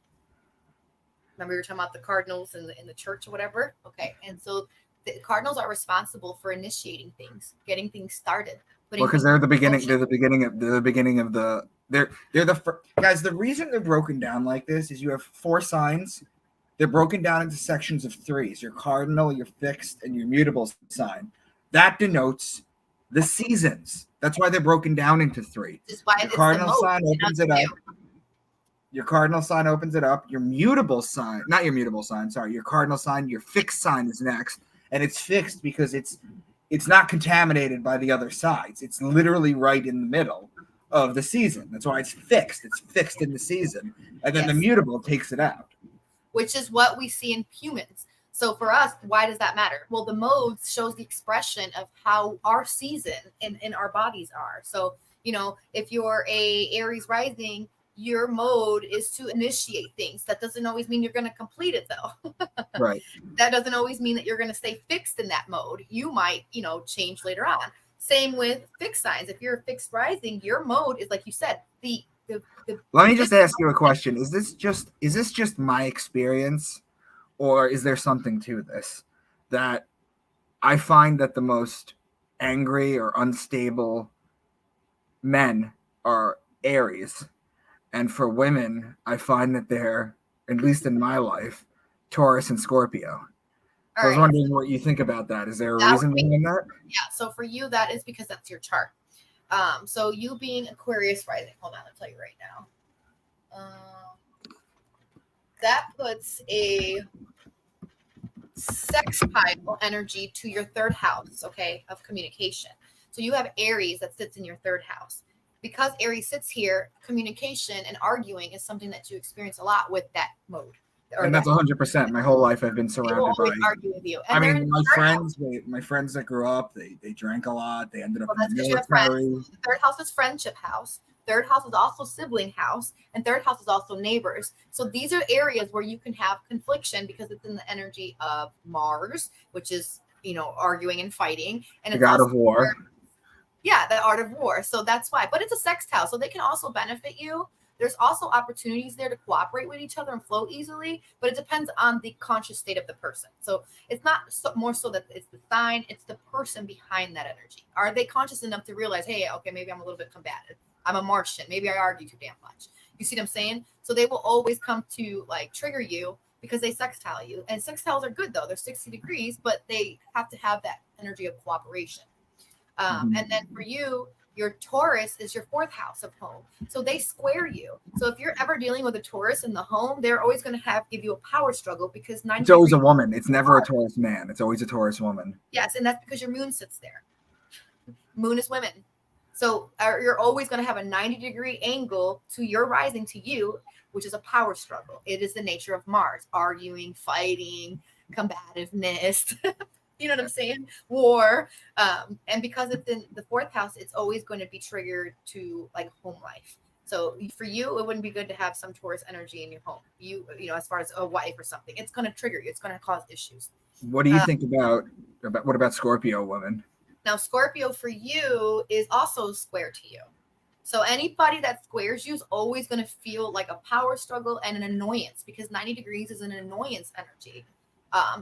Remember we were talking about the cardinals in the church or whatever? Okay. And so the cardinals are responsible for initiating things, getting things started, Well, putting because things they're in the beginning. motion. They're the beginning of. They're the beginning of the. They're the guys. The reason they're broken down like this is you have 4 signs. They're broken down into sections of 3s: your cardinal, your fixed, and your mutable sign. That denotes the seasons. That's why they're broken down into 3. Which is why Your it's the cardinal mode. sign opens it up. Your cardinal sign opens it up. Your mutable sign, not your mutable sign, sorry, your cardinal sign, your fixed sign is next. And it's fixed because it's not contaminated by the other sides. It's literally right in the middle of the season. That's why it's fixed. It's fixed in the season. And then the Yes. mutable takes it out. Which is what we see in humans. So for us, why does that matter? Well, the mode shows the expression of how our season in our bodies are. So, if you're a Aries rising, your mode is to initiate things. That doesn't always mean you're going to complete it though. Right. That doesn't always mean that you're going to stay fixed in that mode. You might, change later on. Same with fixed signs. If you're a fixed rising, your mode is, like you said, the Let me just ask you a question. Is this just my experience, or is there something to this? That I find that the most angry or unstable men are Aries. And for women, I find that they're, at least in my life, Taurus and Scorpio. So I was right. wondering what you think about that. Is there a That reason would be, behind that? yeah. So for you, that is because that's your chart. So you being Aquarius rising, hold on, I'll tell you right now. That puts a sextile energy to your 3rd house, okay, of communication. So you have Aries that sits in your 3rd house. Because Aries sits here, communication and arguing is something that you experience a lot with that mode. And that's 100%. My whole life I've been They will surrounded by. always argue with you. And I they're mean, in my the 3rd house. friends that grew up, they drank a lot. They ended up Well, in that's the because you have friends. military. The 3rd house is friendship house. 3rd house is also sibling house, and 3rd house is also neighbors. So these are areas where you can have confliction because it's in the energy of Mars, which is, arguing and fighting. And The it's god also of war. yeah, the art of war. So that's why. But it's a sextile, so they can also benefit you. There's also opportunities there to cooperate with each other and flow easily, but it depends on the conscious state of the person. So it's not more so that it's the sign, it's the person behind that energy. Are they conscious enough to realize, hey, okay, maybe I'm a little bit combative. I'm a Martian. Maybe I argue too damn much. You see what I'm saying? So they will always come to trigger you because they sextile you. And sextiles are good though. They're 60 degrees, but they have to have that energy of cooperation. And then for you, your Taurus is your 4th house of home. So they square you. So if you're ever dealing with a Taurus in the home, they're always going to give you a power struggle because It's always a woman. It's never a Taurus man. It's always a Taurus woman. Yes, and that's because your moon sits there. Moon is women. So you're always going to have a 90-degree angle to your rising to you, which is a power struggle. It is the nature of Mars, arguing, fighting, combativeness. You know what I'm saying? War. And because it's in the 4th house, it's always going to be triggered to home life. So for you, it wouldn't be good to have some Taurus energy in your home. As far as a wife or something, it's going to trigger you. It's going to cause issues. What do you think about what about Scorpio women? Now, Scorpio for you is also square to you. So anybody that squares you is always going to feel like a power struggle and an annoyance because 90 degrees is an annoyance energy.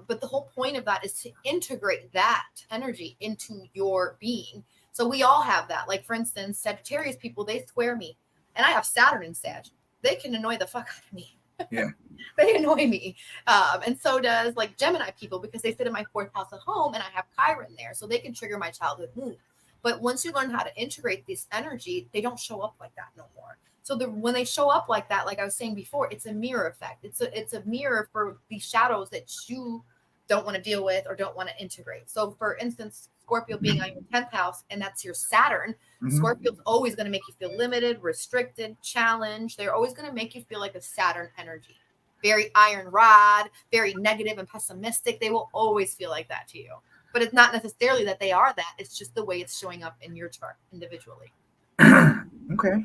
But the whole point of that is to integrate that energy into your being. So we all have that. Like, for instance, Sagittarius people, they square me. And I have Saturn in Sag. They can annoy the fuck out of me. Yeah. They annoy me. And so does Gemini people because they sit in my 4th house at home and I have Chiron there. So they can trigger my childhood wound. But once you learn how to integrate this energy, they don't show up like that no more. So when they show up like that, like I was saying before, it's a mirror effect. It's a mirror for the shadows that you don't want to deal with or don't want to integrate. So for instance, Scorpio being on your 10th house, and that's your Saturn, Scorpio's always going to make you feel limited, restricted, challenged. They're always going to make you feel like a Saturn energy. Very iron rod, very negative and pessimistic. They will always feel like that to you. But it's not necessarily that they are that. It's just the way it's showing up in your chart individually. Okay.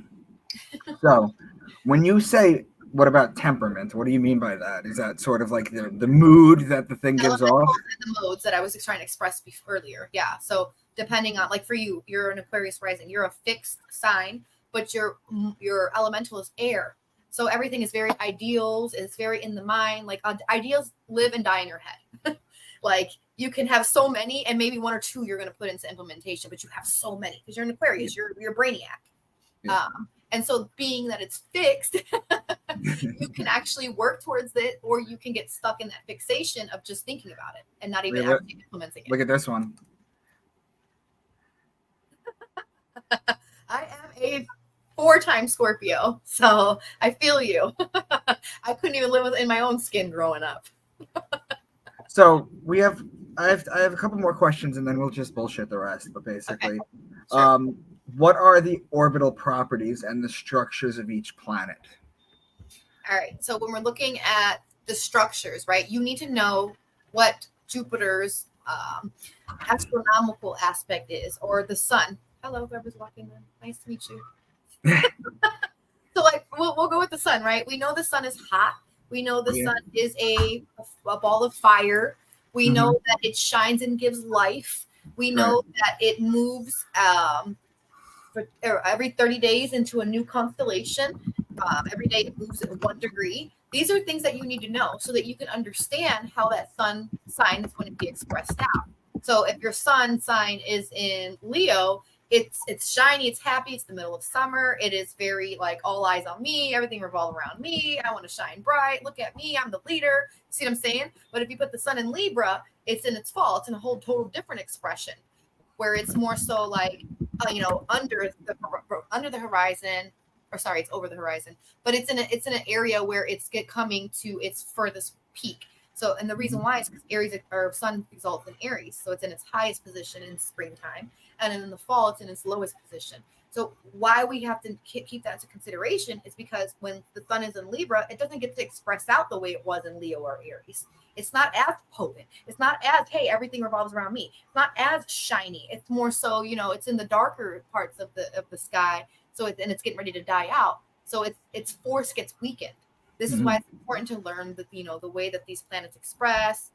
So when you say, what about temperament? What do you mean by that? Is that sort of like the mood that the thing gives off? And the modes that I was trying to express earlier. Yeah. So depending on, like for you, you're an Aquarius rising. You're a fixed sign, but your elemental is air. So everything is very ideals. It's very in the mind. Like ideals live and die in your head. Like you can have so many, and maybe one or two you're going to put into implementation, but you have so many because you're an Aquarius. You're a brainiac. Yeah. And so being that it's fixed, you can actually work towards it, or you can get stuck in that fixation of just thinking about it and not even actually implementing it. Look at this one. I am a 4-time Scorpio, so I feel you. I couldn't even live in my own skin growing up. So I have a couple more questions, and then we'll just bullshit the rest. But basically, okay. Sure. What are the orbital properties and the structures of each planet? All right. So when we're looking at the structures, right, you need to know what Jupiter's astronomical aspect is, or the sun. Hello, whoever's walking in. Nice to meet you. So like we'll go with the sun, right? We know the sun is hot. We know the sun is a ball of fire. We know that it shines and gives life. We know that it moves every 30 days into a new constellation. Every day it moves at 1 degree. These are things that you need to know so that you can understand how that sun sign is going to be expressed out. So if your sun sign is in Leo, it's shiny, it's happy, it's the middle of summer. It is very like all eyes on me, everything revolves around me. I want to shine bright. Look at me, I'm the leader. See what I'm saying? But if you put the sun in Libra, it's in its fall. It's in a whole total different expression, where it's more so like under the horizon, or sorry, it's over the horizon, but it's in an area where it's coming to its furthest peak. So, and the reason why is because Aries, or sun exalts in Aries, so it's in its highest position in springtime, and then in the fall it's in its lowest position. So why we have to keep that into consideration is because when the sun is in Libra, it doesn't get to express out the way it was in Leo or Aries. It's not as potent. It's not as, hey, everything revolves around me. It's not as shiny. It's more so, it's in the darker parts of the sky. So it's getting ready to die out. So its force gets weakened. This is why it's important to learn that, the way that these planets express,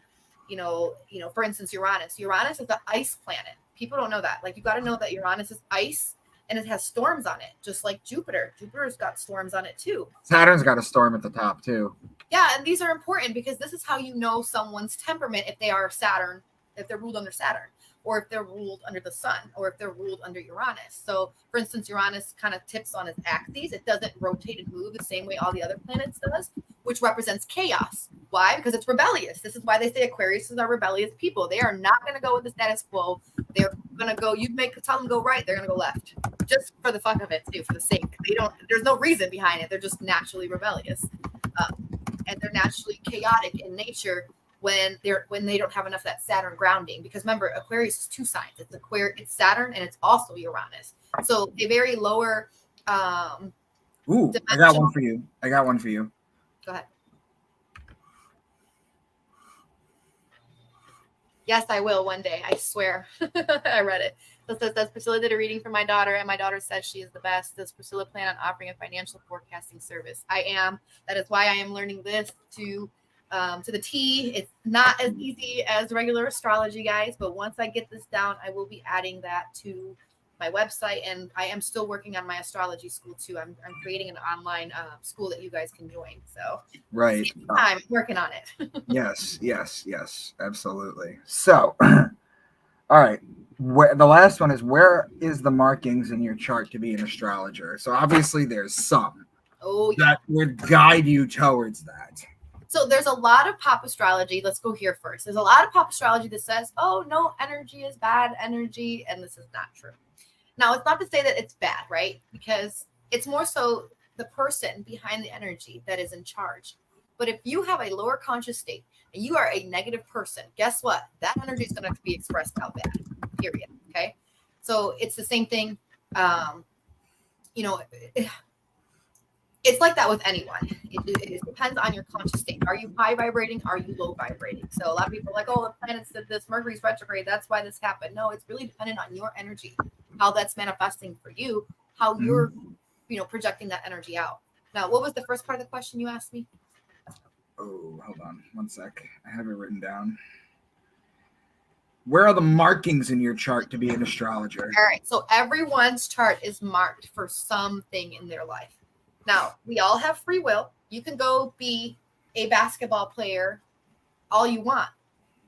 for instance, Uranus. Uranus is the ice planet. People don't know that. Like, you got to know that Uranus is ice and it has storms on it, just like Jupiter. Jupiter's got storms on it too. Saturn's got a storm at the top too. Yeah, and these are important because this is how you know someone's temperament if they are Saturn, if they're ruled under Saturn, or if they're ruled under the sun, or if they're ruled under Uranus. So, for instance, Uranus kind of tips on its axes. It doesn't rotate and move the same way all the other planets does, which represents chaos. Why? Because it's rebellious. This is why they say Aquarius are rebellious people. They are not going to go with the status quo. They're going to go, tell them go right, they're going to go left. Just for the fuck of it, too, for the sake. There's no reason behind it. They're just naturally rebellious. And they're naturally chaotic in nature when they don't have enough of that Saturn grounding. Because remember, Aquarius is 2 signs. It's Saturn and it's also Uranus. So a very lower Ooh, I got one for you. Go ahead. Yes, I will one day. I swear. I read it. So it says, Priscilla did a reading for my daughter, and my daughter says she is the best. Does Priscilla plan on offering a financial forecasting service? I am. That is why I am learning this to the T. It's not as easy as regular astrology, guys, but once I get this down, I will be adding that to my website, and I am still working on my astrology school too. I'm creating an online school that you guys can join. So right, I'm working on it. yes, absolutely. So, all right. The last one is, where is the markings in your chart to be an astrologer? So obviously there's some that would guide you towards that. So there's a lot of pop astrology. Let's go here first. There's a lot of pop astrology that says, oh, no, energy is bad energy. And this is not true. Now, it's not to say that it's bad, right? Because it's more so the person behind the energy that is in charge. But if you have a lower conscious state and you are a negative person, guess what? That energy is going to be expressed out bad, period. Okay. So it's the same thing. You know, it's like that with anyone. It depends on your conscious state. Are you high vibrating? Are you low vibrating? So a lot of people are like, oh, the planets did this, Mercury's retrograde, that's why this happened. No, it's really dependent on your energy, how that's manifesting for you, how you're, projecting that energy out. Now, what was the first part of the question you asked me? Oh, hold on one sec. I have it written down. Where are the markings in your chart to be an astrologer? All right. So everyone's chart is marked for something in their life. Now, we all have free will. You can go be a basketball player all you want,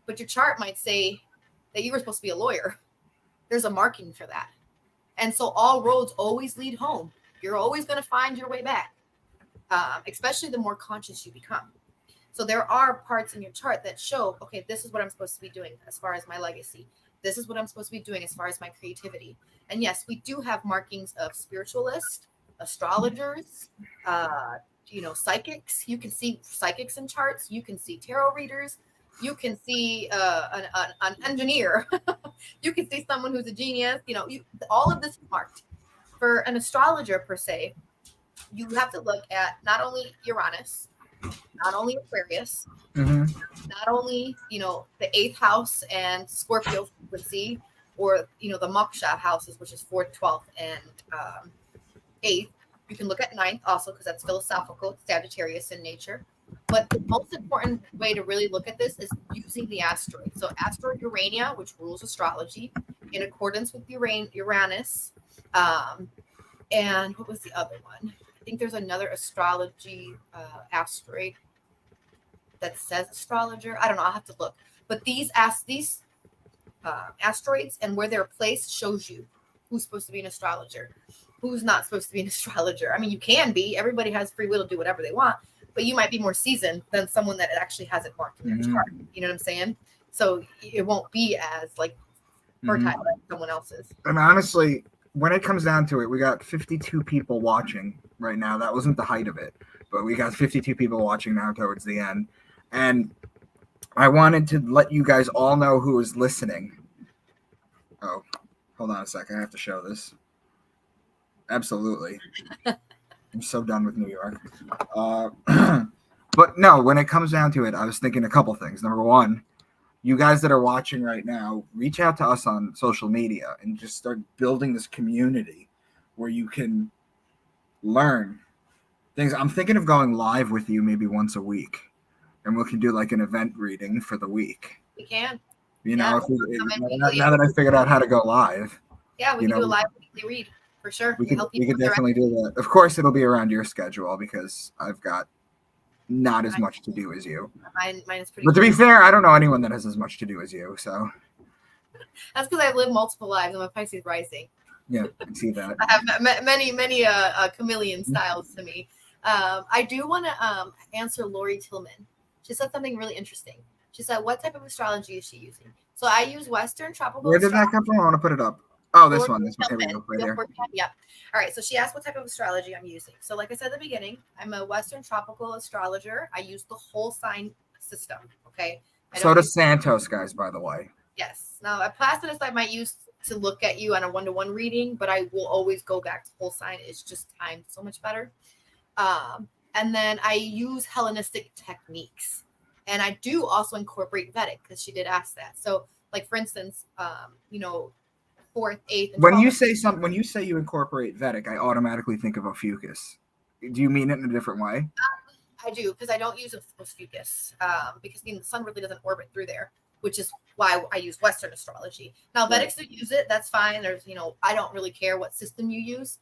but your chart might say that you were supposed to be a lawyer. There's a marking for that. And so all roads always lead home. You're always going to find your way back, especially the more conscious you become. So there are parts in your chart that show, okay, this is what I'm supposed to be doing as far as my legacy. This is what I'm supposed to be doing as far as my creativity. And yes, we do have markings of spiritualists, astrologers, psychics. You can see psychics in charts. You can see tarot readers. You can see an engineer. You can see someone who's a genius. All of this is marked. For an astrologer per se, you have to look at not only Uranus, not only Aquarius, not only, the 8th house and Scorpio frequency, or, the Moksha houses, which is 4th, 12th, and 8th. You can look at 9th also because that's philosophical, Sagittarius in nature. But the most important way to really look at this is using the asteroid. So asteroid Urania, which rules astrology, in accordance with Uranus. And what was the other one? I think there's another astrology asteroid that says astrologer. I don't know. I'll have to look. But these asteroids and where they're placed shows you who's supposed to be an astrologer, who's not supposed to be an astrologer. I mean, you can be. Everybody has free will to do whatever they want, but you might be more seasoned than someone that actually has it marked in their chart. You know what I'm saying? So it won't be as fertile as someone else's. And honestly, when it comes down to it, we got 52 people watching right now. That wasn't the height of it, but we got 52 people watching now towards the end. And I wanted to let you guys all know who is listening. Oh, hold on a second. I have to show this. Absolutely. I'm so done with New York. But no, when it comes down to it, I was thinking a couple things. Number one, you guys that are watching right now, reach out to us on social media and just start building this community where you can learn things. I'm thinking of going live with you maybe once a week, and we can do like an event reading for the week. We can. Now that I figured out how to go live. Yeah, we can do a live weekly read for sure. We could definitely do that. Of course, it'll be around your schedule because I've got not as much to do as you. Mine is pretty. But to be fair, I don't know anyone that has as much to do as you. So that's because I've lived multiple lives. I'm a Pisces rising. Yeah, I see that. I have many chameleon styles to me. I do want to answer Lori Tillman. She said something really interesting. She said, "What type of astrology is she using?" So I use Western tropical. Where did that come from? I want to put it up. Oh, this one. Here we go. Right there. Yep. All right. So she asked what type of astrology I'm using. So like I said at the beginning, I'm a Western tropical astrologer. I use the whole sign system. Okay. So does Santos, guys, by the way. Yes. Now, a Placidus I might use to look at you on a one-to-one reading, but I will always go back to whole sign. It's just timed so much better. And then I use Hellenistic techniques. And I do also incorporate Vedic because she did ask that. So like, for instance, 4th, 8th. And when 12th. you say you incorporate Vedic, I automatically think of Ophiuchus. Do you mean it in a different way? I do, because I don't use Ophiuchus because the sun really doesn't orbit through there, which is why I use Western astrology. Now, Vedics do use it. That's fine. There's, I don't really care what system you use.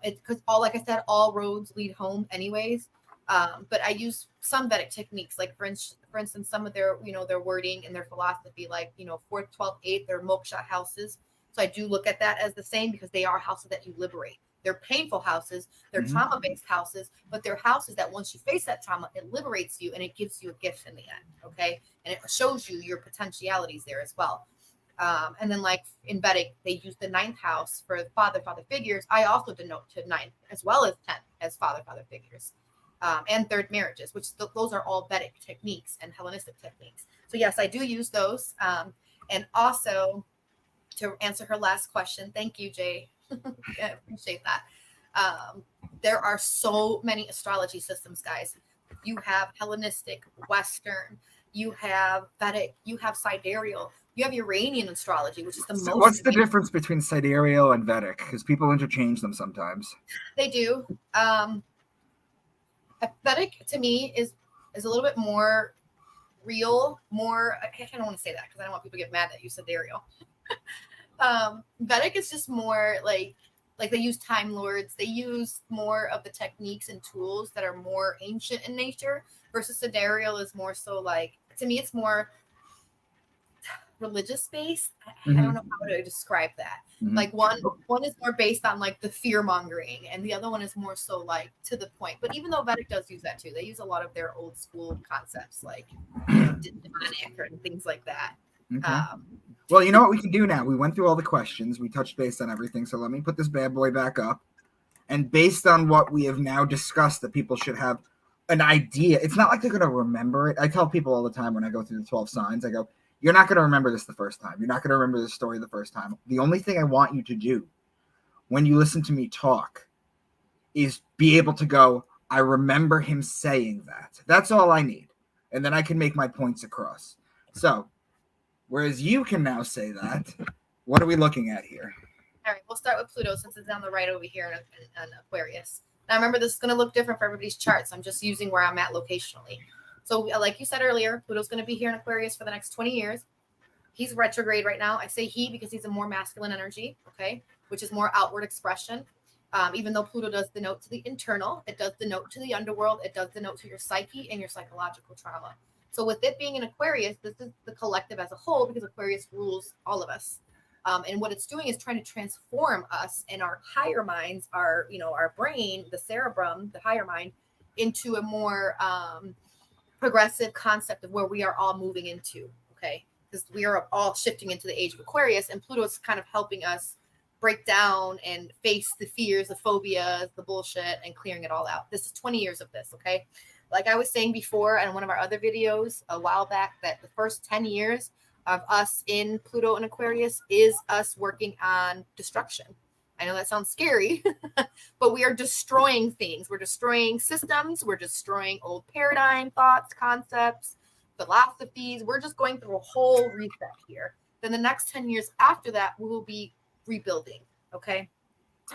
It's because like I said, all roads lead home anyways. But I use some Vedic techniques, like for instance, some of their, their wording and their philosophy, like, 4th, 12th, 8th, their moksha houses. So I do look at that as the same because they are houses that you liberate. They're painful houses, they're trauma-based houses, but they're houses that once you face that trauma, it liberates you and it gives you a gift in the end, okay? And it shows you your potentialities there as well. And then like in Vedic, they use the 9th house for father figures. I also denote to 9th as well as 10th as father figures. and third marriages, which those are all Vedic techniques and Hellenistic techniques. So yes, I do use those. And also to answer her last question, thank you, Jay. I appreciate that. There are so many astrology systems, guys. You have Hellenistic, Western, you have Vedic, you have sidereal, you have Uranian astrology, which is the most. What's the difference between sidereal and Vedic? Because people interchange them sometimes. They do. Vedic to me is a little bit more real, more. I don't want to say that because I don't want people to get mad that you said sidereal. Vedic is just more like they use Time Lords. They use more of the techniques and tools that are more ancient in nature, versus sidereal is more so like, to me, it's more religious based. I don't know how to describe that. Like one is more based on like the fear mongering, and the other one is more so like to the point. But even though Vedic does use that too, they use a lot of their old school concepts like demonic and things like that. Well, you know what we can do now? We went through all the questions. We touched base on everything. So let me put this bad boy back up. And based on what we have now discussed, that people should have an idea. It's not like they're going to remember it. I tell people all the time when I go through the 12 signs, I go, you're not going to remember this the first time. You're not going to remember this story the first time. The only thing I want you to do when you listen to me talk is be able to go, I remember him saying that. That's all I need. And then I can make my points across. So, whereas you can now say that, what are we looking at here? All right, we'll start with Pluto since it's on the right over here in Aquarius. Now, remember, this is going to look different for everybody's charts. I'm just using where I'm at locationally. So, like you said earlier, Pluto's going to be here in Aquarius for the next 20 years. He's retrograde right now. I say he because he's a more masculine energy, okay, which is more outward expression. Even though Pluto does denote to the internal, it does denote to the underworld, it does denote to your psyche and your psychological trauma. So with it being in Aquarius, this is the collective as a whole, because Aquarius rules all of us. And what it's doing is trying to transform us and our higher minds, our brain, the cerebrum, the higher mind, into a more progressive concept of where we are all moving into, okay? Because we are all shifting into the age of Aquarius, and Pluto is kind of helping us break down and face the fears, the phobias, the bullshit, and clearing it all out. This is 20 years of this, okay? Like I was saying before in one of our other videos a while back, that the first 10 years of us in Pluto and Aquarius is us working on destruction. I know that sounds scary, but we are destroying things. We're destroying systems. We're destroying old paradigm thoughts, concepts, philosophies. We're just going through a whole reset here. Then the next 10 years after that, we will be rebuilding. Okay.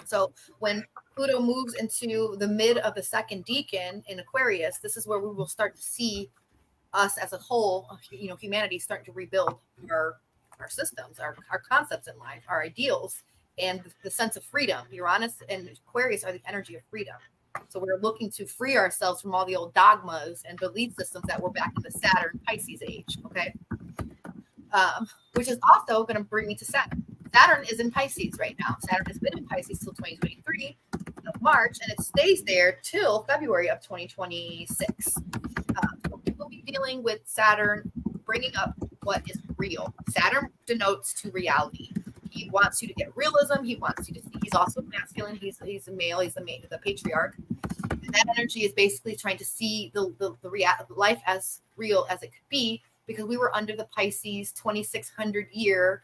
So when Pluto moves into the mid of the second decan in Aquarius, this is where we will start to see us as a whole, humanity starting to rebuild our systems, our concepts in life, our ideals, and the sense of freedom. Uranus and Aquarius are the energy of freedom. So we're looking to free ourselves from all the old dogmas and belief systems that were back in the Saturn Pisces age, okay? Which is also going to bring me to Saturn. Saturn is in Pisces right now. Saturn has been in Pisces till 2023 of March, and it stays there till February of 2026. So we'll be dealing with Saturn bringing up what is real. Saturn denotes to reality. He wants you to get realism. He wants you to see. He's also masculine. He's a male. He's the patriarch. And that energy is basically trying to see the life as real as it could be, because we were under the Pisces 2600 year,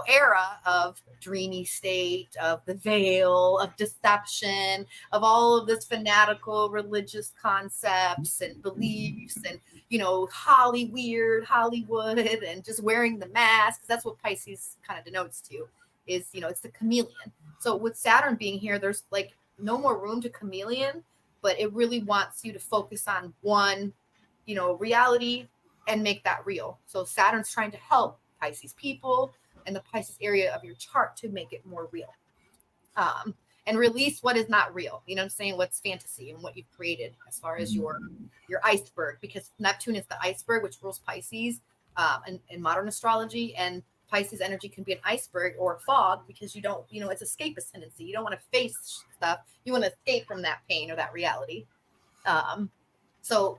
era of dreamy state, of the veil, of deception, of all of this fanatical religious concepts and beliefs, and Hollywood, and just wearing the mask. That's what Pisces kind of denotes to, is it's the chameleon. So with Saturn being here, there's like no more room to chameleon, but it really wants you to focus on one, reality and make that real. So Saturn's trying to help Pisces people and the Pisces area of your chart to make it more real, and release what is not real. You know what I'm saying? What's fantasy and what you've created as far as your iceberg, because Neptune is the iceberg, which rules Pisces in modern astrology, and Pisces energy can be an iceberg or a fog, because you don't, it's escapist tendency. You don't want to face stuff. You want to escape from that pain or that reality. So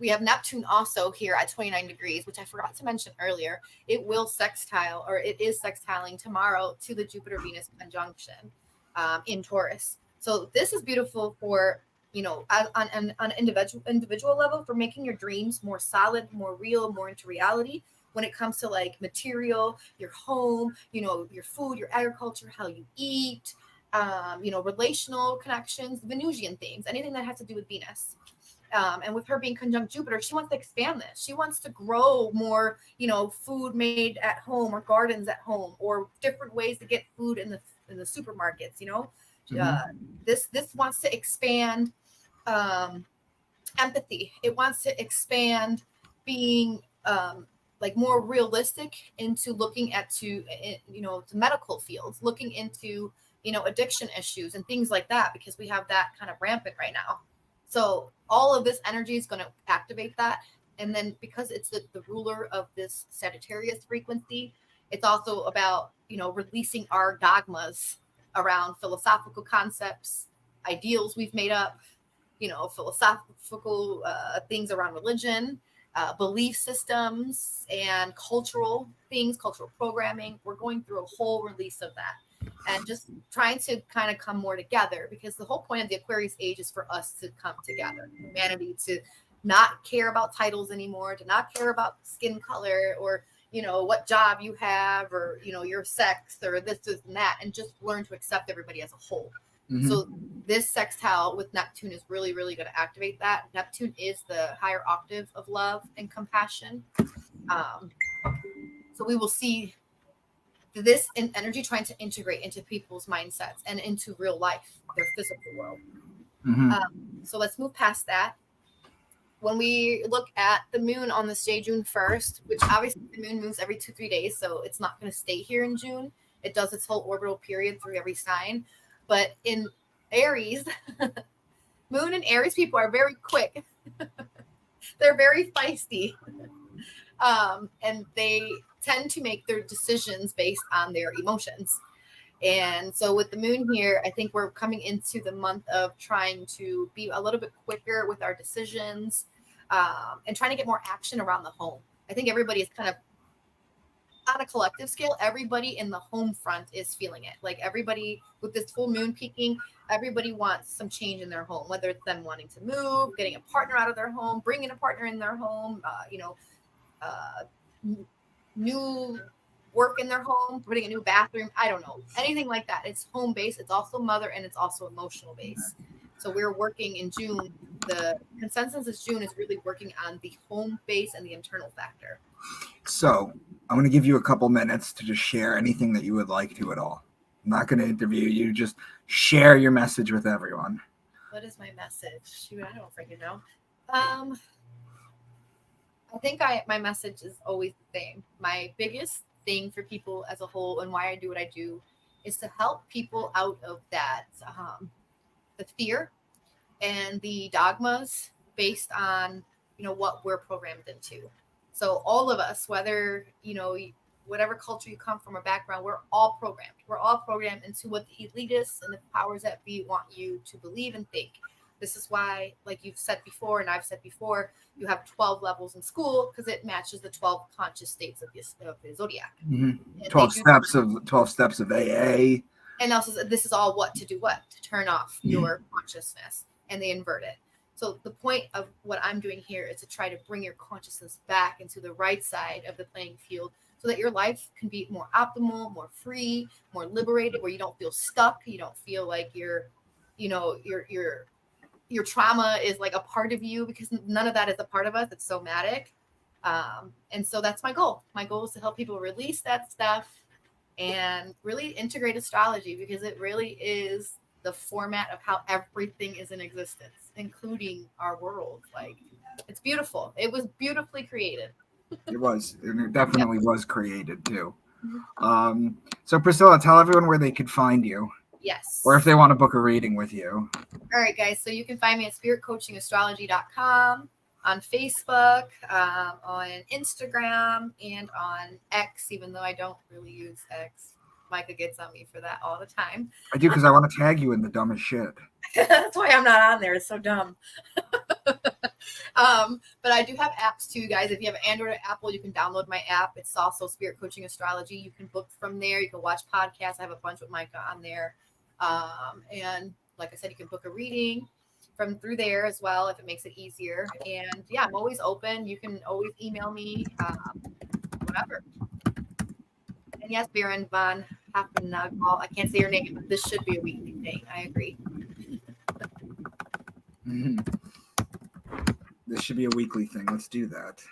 we have Neptune also here at 29 degrees, which I forgot to mention earlier. It will sextile, or it is sextiling tomorrow to the Jupiter-Venus conjunction in Taurus. So this is beautiful for on an individual level, for making your dreams more solid, more real, more into reality. When it comes to like material, your home, your food, your agriculture, how you eat, relational connections, Venusian things, anything that has to do with Venus. And with her being conjunct Jupiter, she wants to expand this. She wants to grow more, food made at home or gardens at home or different ways to get food in the supermarkets. This wants to expand empathy. It wants to expand being like more realistic into looking at to medical fields, looking into addiction issues and things like that, because we have that kind of rampant right now. So all of this energy is going to activate that. And then because it's the ruler of this Sagittarius frequency, it's also about, releasing our dogmas around philosophical concepts, ideals we've made up, philosophical things around religion, belief systems, and cultural things, cultural programming. We're going through a whole release of that. And just trying to kind of come more together, because the whole point of the Aquarius age is for us to come together, humanity to not care about titles anymore, to not care about skin color or, what job you have or, your sex or this and that, and just learn to accept everybody as a whole. Mm-hmm. So this sextile with Neptune is really, really going to activate that. Neptune is the higher octave of love and compassion. So we will see this energy trying to integrate into people's mindsets and into real life, their physical world. Mm-hmm. So let's move past that. When we look at the moon on this day, June 1st, which obviously the moon moves every 2-3 days, so it's not going to stay here in June. It does its whole orbital period through every sign. But in Aries, moon and Aries people are very quick. They're very feisty. And they tend to make their decisions based on their emotions. And so with the moon here, I think we're coming into the month of trying to be a little bit quicker with our decisions, and trying to get more action around the home. I think everybody is kind of on a collective scale, everybody in the home front is feeling it. Like everybody with this full moon peaking, everybody wants some change in their home, whether it's them wanting to move, getting a partner out of their home, bringing a partner in their home, new work in their home, putting a new bathroom. I don't know, anything like that. It's home based. It's also mother, and it's also emotional based. So we're working in June. The consensus is June is really working on the home base and the internal factor. So I'm going to give you a couple minutes to just share anything that you would like to at all. I'm not going to interview you. Just share your message with everyone. What is my message? Shoot, I don't freaking know. I think my message is always the same. My biggest thing for people as a whole and why I do what I do is to help people out of that, the fear and the dogmas based on, what we're programmed into. So all of us, whether, whatever culture you come from or background, we're all programmed. We're all programmed into what the elitists and the powers that be want you to believe and think. This is why, like you've said before, and I've said before, you have 12 levels in school because it matches the 12 conscious states of the zodiac. Mm-hmm. 12 steps of AA. And also, this is all what to do, what to turn off your consciousness, and they invert it. So the point of what I'm doing here is to try to bring your consciousness back into the right side of the playing field, so that your life can be more optimal, more free, more liberated, where you don't feel stuck. You don't feel like your trauma is like a part of you, because none of that is a part of us. It's somatic. And so that's my goal. My goal is to help people release that stuff and really integrate astrology, because it really is the format of how everything is in existence, including our world. Like, it's beautiful. It was beautifully created. It was. And it definitely was created too. So Priscilla, tell everyone where they could find you. Yes. Or if they want to book a reading with you. All right, guys. So you can find me at spiritcoachingastrology.com, on Facebook, on Instagram, and on X, even though I don't really use X. Micah gets on me for that all the time. I do, because I want to tag you in the dumbest shit. That's why I'm not on there. It's so dumb. But I do have apps too, guys. If you have Android or Apple, you can download my app. It's also Spirit Coaching Astrology. You can book from there. You can watch podcasts. I have a bunch with Micah on there. And like I said, you can book a reading from through there as well if it makes it easier. And yeah, I'm always open. You can always email me, whatever. And yes, Baron von Hafenagel, I can't say your name, but this should be a weekly thing. I agree. Mm-hmm. This should be a weekly thing. Let's do that.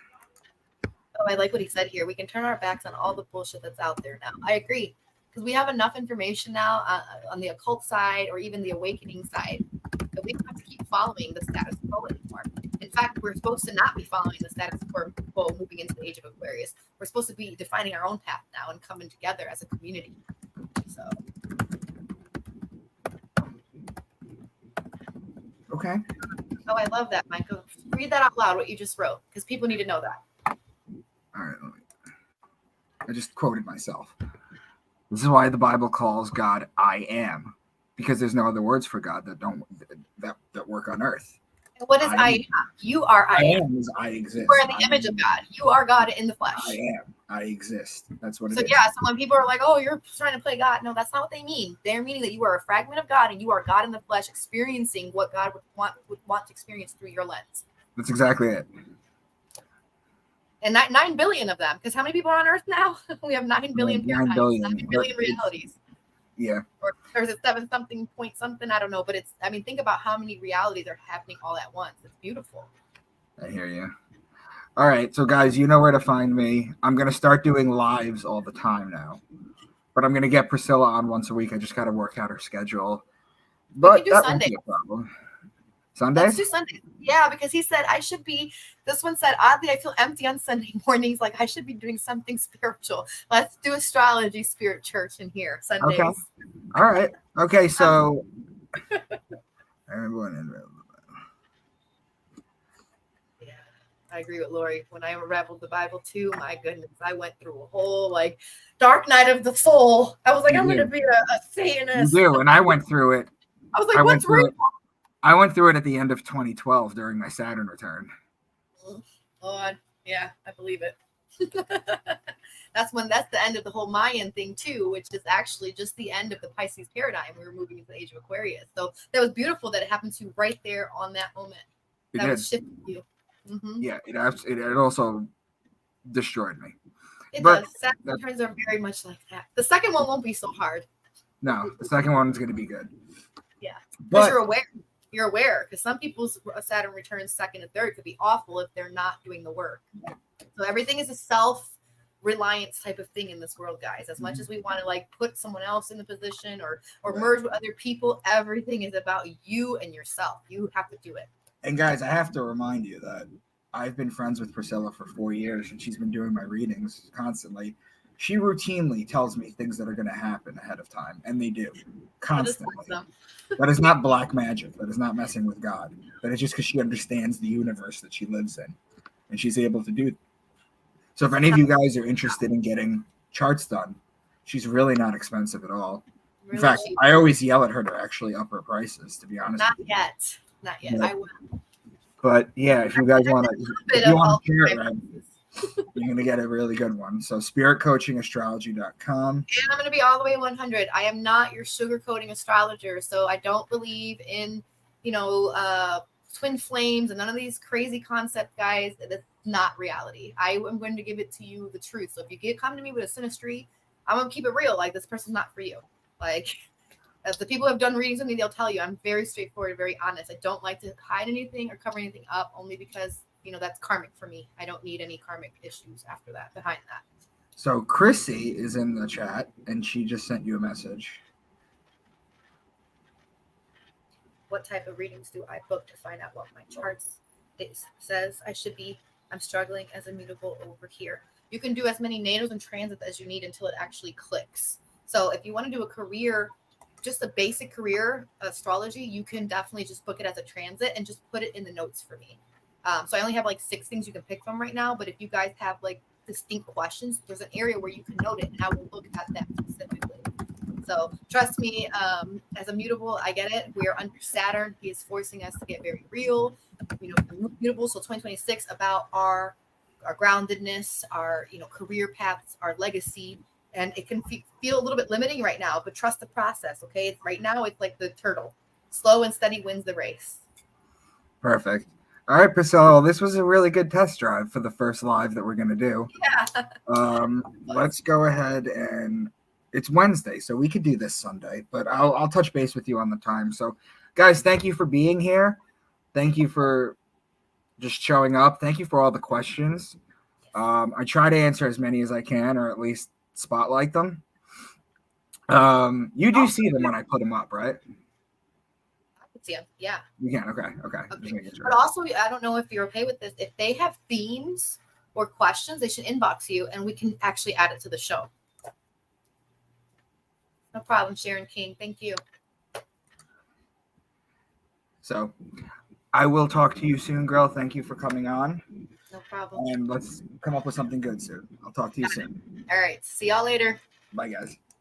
Oh, I like what he said here. We can turn our backs on all the bullshit that's out there now. I agree. Because we have enough information now on the occult side or even the awakening side that we don't have to keep following the status quo anymore. In fact, we're supposed to not be following the status quo moving into the age of Aquarius. We're supposed to be defining our own path now and coming together as a community. So. Okay. Oh, I love that, Michael. Read that out loud, what you just wrote, because people need to know that. All right. I just quoted myself. This is why the Bible calls God I am, because there's no other words for God that work on earth. And what is I am? You are I am. I am is I exist. You are in the image of God. You are God in the flesh. I am. I exist. That's what it is. So yeah, so when people are like, "Oh, you're trying to play God," no, that's not what they mean. They're meaning that you are a fragment of God and you are God in the flesh, experiencing what God would want to experience through your lens. That's exactly it. And that 9 billion of them, because how many people are on Earth now? We have 9 billion paradigms, 9 billion realities. Yeah. Or is it 7 something point something? I don't know, but it's. I mean, think about how many realities are happening all at once. It's beautiful. I hear you. All right, so guys, you know where to find me. I'm gonna start doing lives all the time now, but I'm gonna get Priscilla on once a week. I just gotta work out her schedule. But that won't be a problem. Sundays? Let's do Sundays. Yeah, because he said I should be. This one said, oddly, I feel empty on Sunday mornings. Like I should be doing something spiritual. Let's do Astrology Spirit Church in here Sundays. Okay. All right. Okay. So I remember when. Yeah, I agree with Lori. When I unraveled the Bible too, my goodness, I went through a whole like dark night of the soul. I was like, I'm going to be a Satanist. You do, and I went through it. I was like, what's real? I went through it at the end of 2012 during my Saturn return. Lord, yeah, I believe it. That's the end of the whole Mayan thing too, which is actually just the end of the Pisces paradigm. We were moving into the age of Aquarius. So that was beautiful that it happened to you right there on that moment. That was shifting you. Mm-hmm. Yeah, it also destroyed me. It does. Saturn returns are very much like that. The second one won't be so hard. No, the second one is going to be good. Yeah, because you're aware. You're aware, because some people's Saturn returns second and third could be awful if they're not doing the work. So everything is a self-reliance type of thing in this world, guys. As much as we want to like put someone else in the position or merge with other people, everything is about you and yourself. You have to do it. And guys, I have to remind you that I've been friends with Priscilla for 4 years, and she's been doing my readings constantly. She routinely tells me things that are going to happen ahead of time, and they do constantly. That is not black magic. That is not messing with God. That is just because she understands the universe that she lives in, and she's able to do it. So if any of you guys are interested in getting charts done, she's really not expensive at all. Really? In fact, I always yell at her to actually up her prices, to be honest. Not yet. No. I will. But yeah, if you guys want to share it, right, you're going to get a really good one. So spiritcoachingastrology.com. And I'm going to be all the way 100. I am not your sugarcoating astrologer. So I don't believe in, twin flames and none of these crazy concept guys. That's not reality. I am going to give it to you the truth. So if you come to me with a synastry, I'm going to keep it real. Like, this person's not for you. Like, as the people who have done readings with me, they'll tell you I'm very straightforward, very honest. I don't like to hide anything or cover anything up, only because that's karmic for me. I don't need any karmic issues after that, behind that. So Chrissy is in the chat, and she just sent you a message. What type of readings do I book to find out what my charts says I should be? I'm struggling as immutable over here. You can do as many natals and transits as you need until it actually clicks. So if you want to do a career, just a basic career astrology, you can definitely just book it as a transit and just put it in the notes for me. So I only have like 6 things you can pick from right now. But if you guys have like distinct questions, there's an area where you can note it, and I will look at that specifically. So trust me, as a mutable, I get it. We are under Saturn. He is forcing us to get very real. Mutable. So 2026 about our groundedness, our career paths, our legacy, and it can feel a little bit limiting right now. But trust the process. Okay, right now it's like the turtle, slow and steady wins the race. Perfect. All right, Priscilla. Well, this was a really good test drive for the first live that we're gonna do. Yeah. Let's go ahead and it's Wednesday, so we could do this Sunday, but I'll touch base with you on the time. So, guys, thank you for being here. Thank you for just showing up. Thank you for all the questions. I try to answer as many as I can, or at least spotlight them. You do see them when I put them up, right? I could see them. Yeah. You can. Okay. Just making sure. But also, I don't know if you're okay with this. If they have themes or questions, they should inbox you, and we can actually add it to the show. No problem, Sharon King. Thank you. So, I will talk to you soon, girl. Thank you for coming on. No problem. And let's come up with something good soon. I'll talk to you soon. All right. See y'all later. Bye, guys.